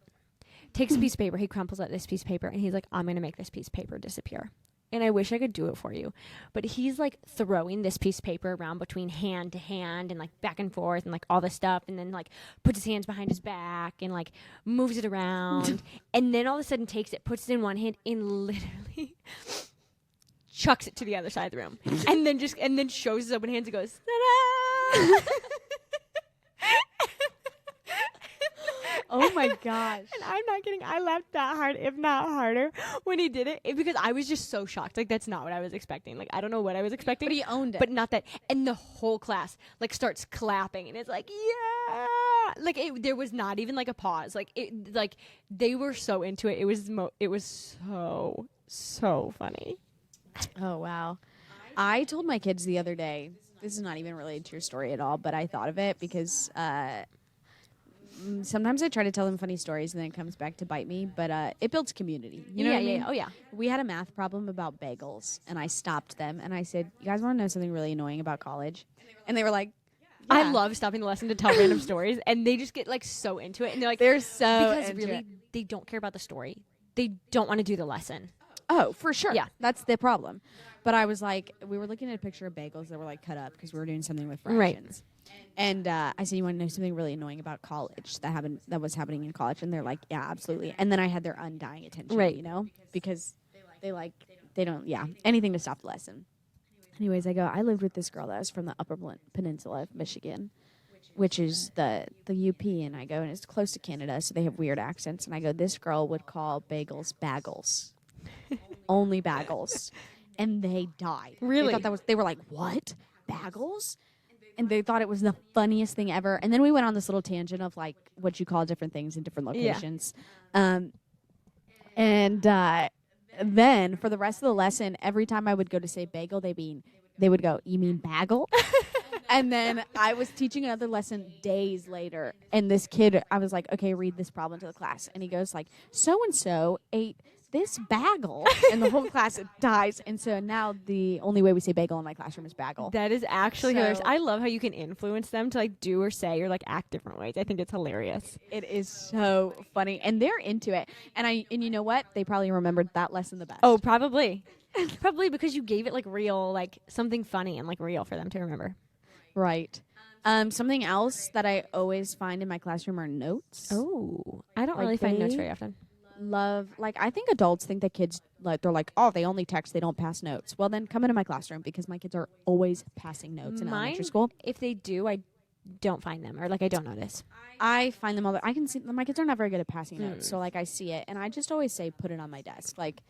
Takes a piece of paper. He crumples out this piece of paper and he's like, "I'm going to make this piece of paper disappear." And I wish I could do it for you. But he's like throwing this piece of paper around between hand to hand and like back and forth and like all this stuff. And then like puts his hands behind his back and like moves it around. And then all of a sudden takes it, puts it in one hand and literally chucks it to the other side of the room. and then shows his open hands and goes, "Ta-da!" Oh my gosh. And I'm not kidding. I laughed that hard, if not harder, when he did it, because I was just so shocked. Like, that's not what I was expecting. Like, I don't know what I was expecting. But he owned it. But not that. And the whole class, like, starts clapping. And it's like, yeah. Like, there was not even, like, a pause. Like, they were so into it. It was so funny. Oh, wow. I told my kids the other day, this is not even related to your story at all, but I thought of it because sometimes I try to tell them funny stories and then it comes back to bite me, but it builds community. You know what I mean? Oh, yeah. We had a math problem about bagels, and I stopped them, and I said, "You guys want to know something really annoying about college?" And they were like, I "Yeah." love stopping the lesson to tell random stories, and they just get, like, so into it. And they're like, They're so because into really, it. they don't care about the story. They don't want to do the lesson. Oh, for sure. Yeah. That's the problem. But I was like, we were looking at a picture of bagels that were like cut up because we were doing something with Right. fractions. And I said, "You want to know something really annoying about college that was happening in college?" And they're like, "Yeah, absolutely." And then I had their undying attention, Right. you know, because they don't, anything to stop the lesson. Anyways, I go, "I lived with this girl that was from the Upper Peninsula of Michigan, which is the UP." And I go, and it's close to Canada, so they have weird accents. And I go, "This girl would call bagels bagels, only bagels," and they died. Really? They were like, "What? Bagels?" And they thought it was the funniest thing ever. And then we went on this little tangent of like what you call different things in different locations. Then for the rest of the lesson, every time I would go to say bagel, they would go, "You mean bagel?" And then I was teaching another lesson days later, and this kid, I was like, "Okay, read this problem to the class." And he goes like, "So and so ate this bagel," and the whole class dies. And so now the only way we say bagel in my classroom is bagel. That is actually hilarious. So- I love how you can influence them to, like, do or say or, like, act different ways. I think it's hilarious. It is so funny, and they're into it. And you know what? They probably remembered that lesson the best. Oh, probably. Probably because you gave it, like, real, like, something funny and, like, real for them to remember. right. Something else that I always find in my classroom are notes. Oh. I don't Like really find notes they- very often. I think adults think that kids they're like, "Oh, they only text, they don't pass notes." Well, then come into my classroom because my kids are always passing notes in elementary school. If they do, I don't find them, or, like, I don't notice. I find them all. I can see my kids are not very good at passing notes, so like I see it, and I just always say, "Put it on my desk." Like,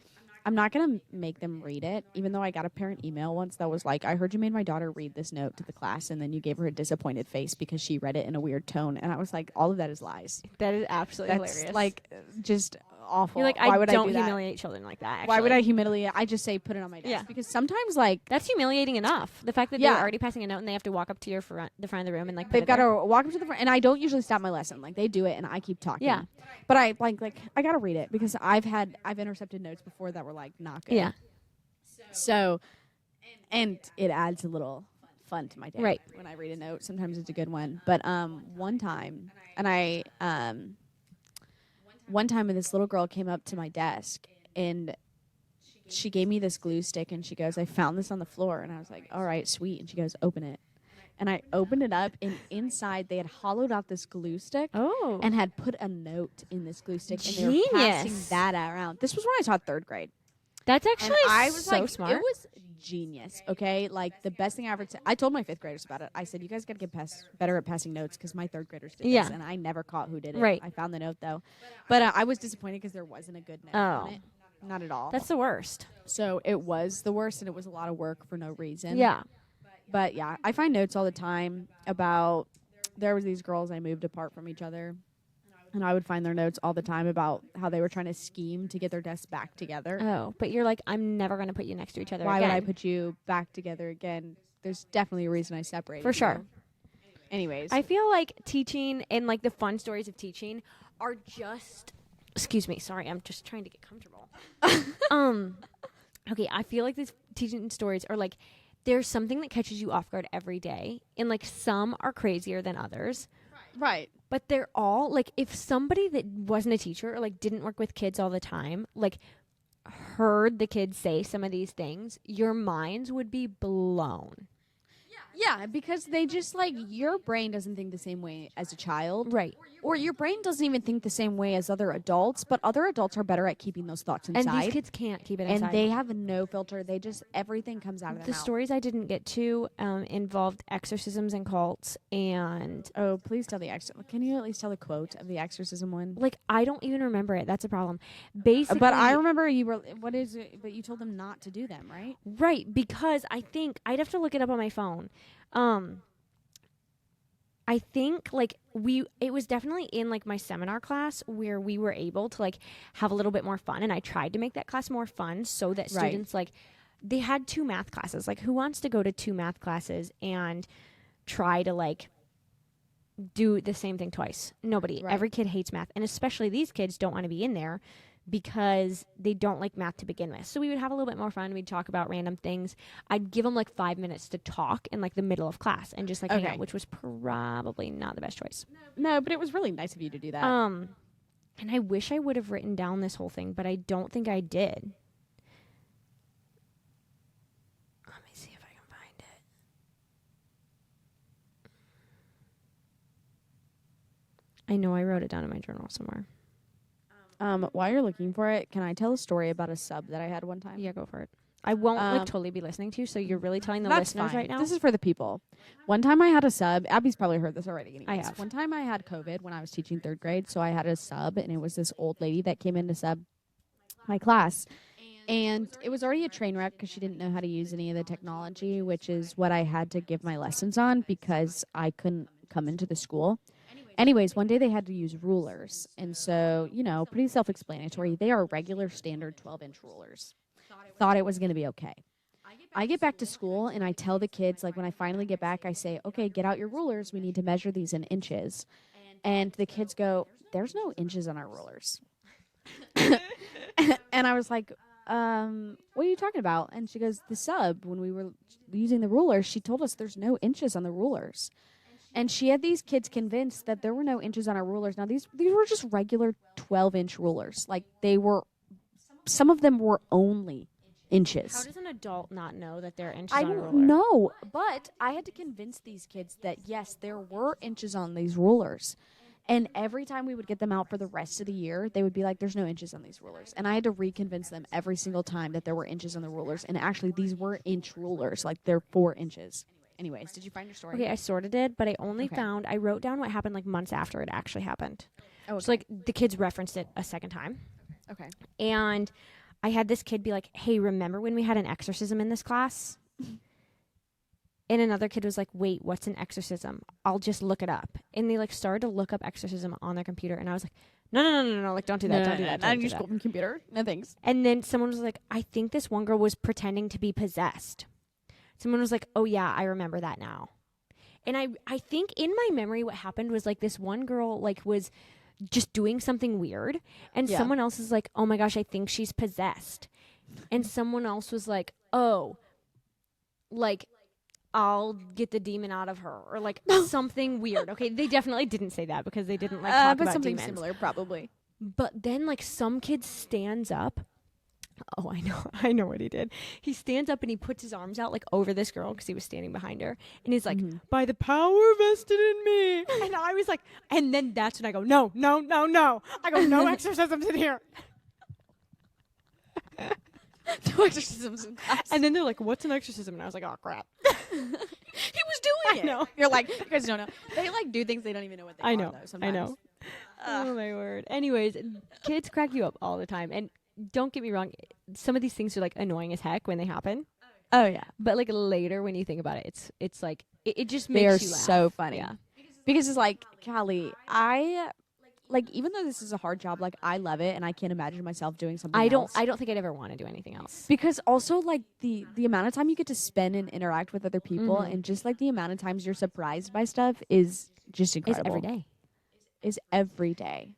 I'm not gonna make them read it, even though I got a parent email once that was like, "I heard you made my daughter read this note to the class, and then you gave her a disappointed face because she read it in a weird tone." And I was like, "All of that is lies. That is absolutely That's hilarious. like just awful." you're like, Why I would don't I do that? humiliate children like that, actually. Why would I humiliate? I just say, "Put it on my desk." Yeah. Because sometimes like That's humiliating enough. The fact that Yeah. they're already passing a note and they have to walk up to the front of the room and, like, put they've it got there. to walk up to the front, and I don't usually stop my lesson. Like they do it, and I keep talking. Yeah. But I like I gotta read it because I've intercepted notes before that were like not good. Yeah. So, and it adds a little fun to my day. Right. When I read a note, sometimes it's a good one. But one time, this little girl came up to my desk and she gave me this glue stick and she goes, "I found this on the floor." And I was like, "All right, sweet." And she goes, "Open it." and I opened it up, and inside they had hollowed out this glue stick Oh. and had put a note in this glue stick, and they were passing Genius. that around. This was when I taught 3rd grade. That's And actually I was so like, smart. it was genius. Okay, like the best thing I ever. I told my 5th graders about it. I said, "You guys got to get better at passing notes because my 3rd graders did Yeah. this, and I never caught who did it. Right. I found the note though, but I was disappointed because there wasn't a good note on Oh. it. Not at all. That's the worst. So it was the worst, and it was a lot of work for no reason. Yeah. But yeah, I find notes all the time about. There was these girls I moved apart from each other. And I would find their notes all the time about how they were trying to scheme to get their desks back together. Oh, but you're like, I'm never going to put you next to each other Why again. would I put you back together again? There's definitely a reason I separated For sure. you. Anyways. I feel like teaching and like the fun stories of teaching are just. Excuse me. Sorry, I'm just trying to get comfortable. Okay, I feel like these teaching stories are like there's something that catches you off guard every day, and like some are crazier than others. right. But they're all like if somebody that wasn't a teacher or like didn't work with kids all the time, like heard the kids say some of these things, your minds would be blown. Yeah, because they just like your brain doesn't think the same way as a child. Right. Or your brain doesn't even think the same way as other adults, but other adults are better at keeping those thoughts inside. And these kids can't keep it and inside. they have no filter. They just everything comes out of their The mouth. stories I didn't get to involved exorcisms and cults, and Oh, please tell the Can you at least tell the quote of the exorcism one? like I don't even remember it. That's a problem. Basically, But I remember you were. What is it? But you told them not to do them, right? right, because I think I'd have to look it up on my phone. I think like it was definitely in like my seminar class where we were able to like have a little bit more fun, and I tried to make that class more fun so that Right. students like they had 2 math classes. Like who wants to go to 2 math classes and try to like do the same thing twice? Nobody. Right. Every kid hates math, and especially these kids don't want to be in there because they don't like math to begin with. So we would have a little bit more fun. We'd talk about random things. I'd give them like 5 minutes to talk in like the middle of class and just like hang Okay. out, which was probably not the best choice. No, but it was really nice of you to do that. And I wish I would have written down this whole thing, but I don't think I did. Let me see if I can find it. I know I wrote it down in my journal somewhere. While you're looking for it, can I tell a story about a sub that I had one time? Yeah, go for it. I won't like Um, totally be listening to you, so you're really telling the That's listeners fine. right now? This is for the people. One time I had a sub. Abby's probably heard this already. Anyways. I have. One time I had COVID when I was teaching 3rd grade, so I had a sub, and it was this old lady that came in to sub my class. And it was already a train wreck because she didn't know how to use any of the technology, which is what I had to give my lessons on because I couldn't come into the school. Anyways, one day they had to use rulers. And so, pretty self-explanatory. They are regular standard 12-inch rulers. Thought it was going to be okay. I get back to school and I tell the kids, like when I finally get back, I say, okay, get out your rulers. We need to measure these in inches. And the kids go, there's no inches on our rulers. And I was like, what are you talking about? And she goes, the sub, when we were using the rulers, she told us there's no inches on the rulers. And she had these kids convinced that there were no inches on our rulers. Now, these were just regular 12-inch rulers. Like, some of them were only inches. How does an adult not know that there are inches I on a don't ruler? know, but I had to convince these kids that, yes, there were inches on these rulers. And every time we would get them out for the rest of the year, they would be like, there's no inches on these rulers. And I had to reconvince them every single time that there were inches on the rulers. And actually, these were inch rulers. Like, they're 4 inches. Anyways, did you find your story? Okay, I sort of did, but I only Okay. I wrote down what happened like months after it actually happened. Oh, okay. So like the kids referenced it a second time. Okay. And I had this kid be like, hey, remember when we had an exorcism in this class? And another kid was like, wait, what's an exorcism? I'll just look it up. And they like started to look up exorcism on their computer. And I was like, no, like don't do that, don't do that. Not Don't on do your that. school computer. No thanks. And then someone was like, I think this one girl was pretending to be possessed. Someone was like, oh yeah, I remember that now. And I think in my memory what happened was like this one girl like was just doing something weird. And Yeah. someone else is like, oh my gosh, I think she's possessed. And someone else was like, oh, like I'll get the demon out of her, or like something weird. Okay, they definitely didn't say that because they didn't like talk but about something demons. similar, probably. But then like some kid stands up Oh, I know what he did. He stands up and he puts his arms out like over this girl because he was standing behind her, and he's like, "By the power vested in me," and I was like, and then that's when I go, "No, no, no, no!" I go, "No exorcisms in here." No exorcisms in class. And then they're like, "What's an exorcism?" And I was like, "Oh crap." He was doing it. know. You're like, you guys don't know. They like do things they don't even know what they are. Though, I sometimes. know. Oh my word. Anyways, kids crack you up all the time, and don't get me wrong, some of these things are like annoying as heck when they happen. Oh yeah, But like later when you think about it, it's like it just they makes are you laugh. so funny. Yeah. Because it's like, Callie, I like, even though this is a hard job, like I love it and I can't imagine myself doing something else. I don't think I'd ever want to do anything else. Because also like the amount of time you get to spend and interact with other people and just like the amount of times you're surprised by stuff is just It's incredible. every day. Is every day.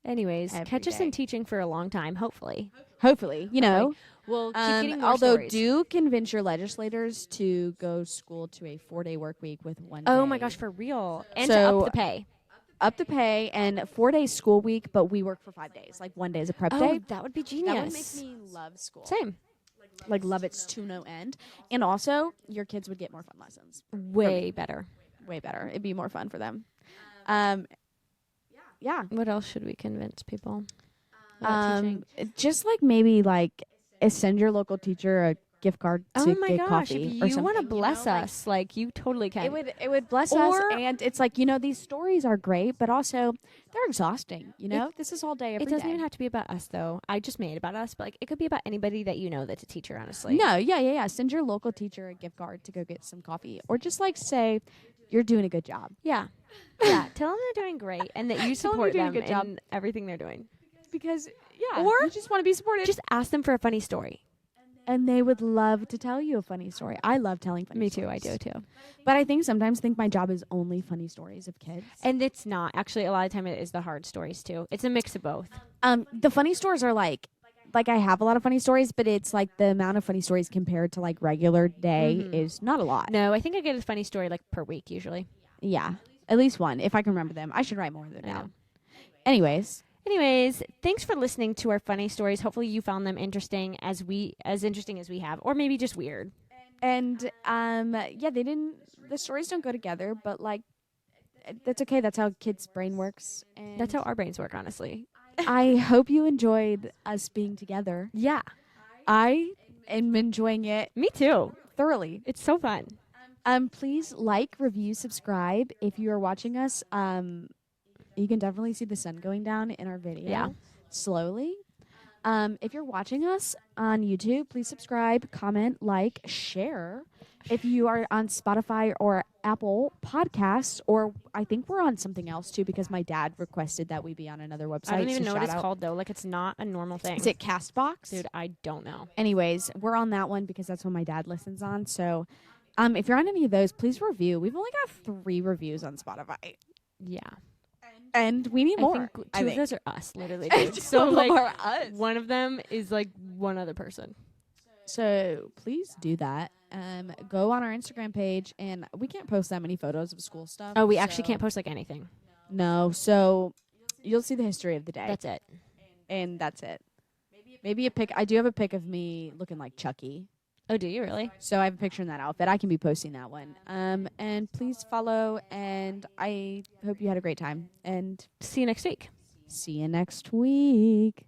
Anyways, Every catch us day. in teaching for a long time, hopefully. Hopefully, you know. We'll keep getting more although stories. do convince your legislators to go school to a 4-day work week with 1 day. Oh my gosh, for real. And to So, up the pay. Up the pay and 4-day school week, but we work for 5 days. Like 1 day is a prep Oh, day. that would be genius. That would make me love school. Same. Like love it to no end. And also, your kids would get more fun lessons. Way better. Way better. It'd be more fun for them. Yeah. What else should we convince people about teaching? Just like maybe like send your local teacher a gift card to Oh my get gosh, coffee if or you something. want to bless you know? Like, us, like you totally can. it would bless us, Or- and it's like, you know, these stories are great, but also they're exhausting. You know, this is all day every It doesn't day. even have to be about us, though. I just made it about us, but like it could be about anybody that you know that's a teacher. Honestly, No, yeah. Send your local teacher a gift card to go get some coffee, or just like say you're doing a good job. yeah, yeah. Tell them they're doing great and that you Tell 'em support you're doing them a good job. in everything they're doing. Because yeah, Or you just want to be supported. Just ask them for a funny story. And they would love to tell you a funny story. I love telling funny Me stories. too. I do too. But I sometimes think my job is only funny stories of kids. And it's not actually. A lot of time it is the hard stories too. It's a mix of both. The funny stories are like I have a lot of funny stories, but it's like the amount of funny stories compared to like regular day is not a lot. No, I think I get a funny story like per week usually. Yeah, at least one if I can remember them. I should write more of them I know. down. Anyways, thanks for listening to our funny stories. Hopefully you found them interesting as interesting as we have, or maybe just weird. and yeah, the stories don't go together, but like that's okay. That's how kids' brain works. And That's how our brains work, honestly. I hope you enjoyed us being together. Yeah, I am enjoying it me too. thoroughly. It's so fun. Please like, review, subscribe. If you are watching us, you can definitely see the sun going down in our video. Yeah. Slowly. If you're watching us on YouTube, please subscribe, comment, like, share. If you are on Spotify or Apple Podcasts, or I think we're on something else too, because my dad requested that we be on another website. I don't even so know what it's shout out. called though. Like it's not a normal thing. Is it Castbox? Dude, I don't know. Anyways, we're on that one because that's what my dad listens on. So, if you're on any of those, please review. We've only got 3 reviews on Spotify, Yeah. and we need I more. think two of those are us, literally. Two Dude. So of like them are us. one of them is like one other person. So please do that. Go on our Instagram page, and we can't post that many photos of school stuff. Oh, we actually so- can't post like anything. No, so you'll see the history of the day, That's it. and that's it. Maybe a pic. I do have a pic of me looking like Chucky. Oh, do you really? So I have a picture in that outfit. I can be posting that one. And please follow, and I hope you had a great time. And See you next week. see you next week.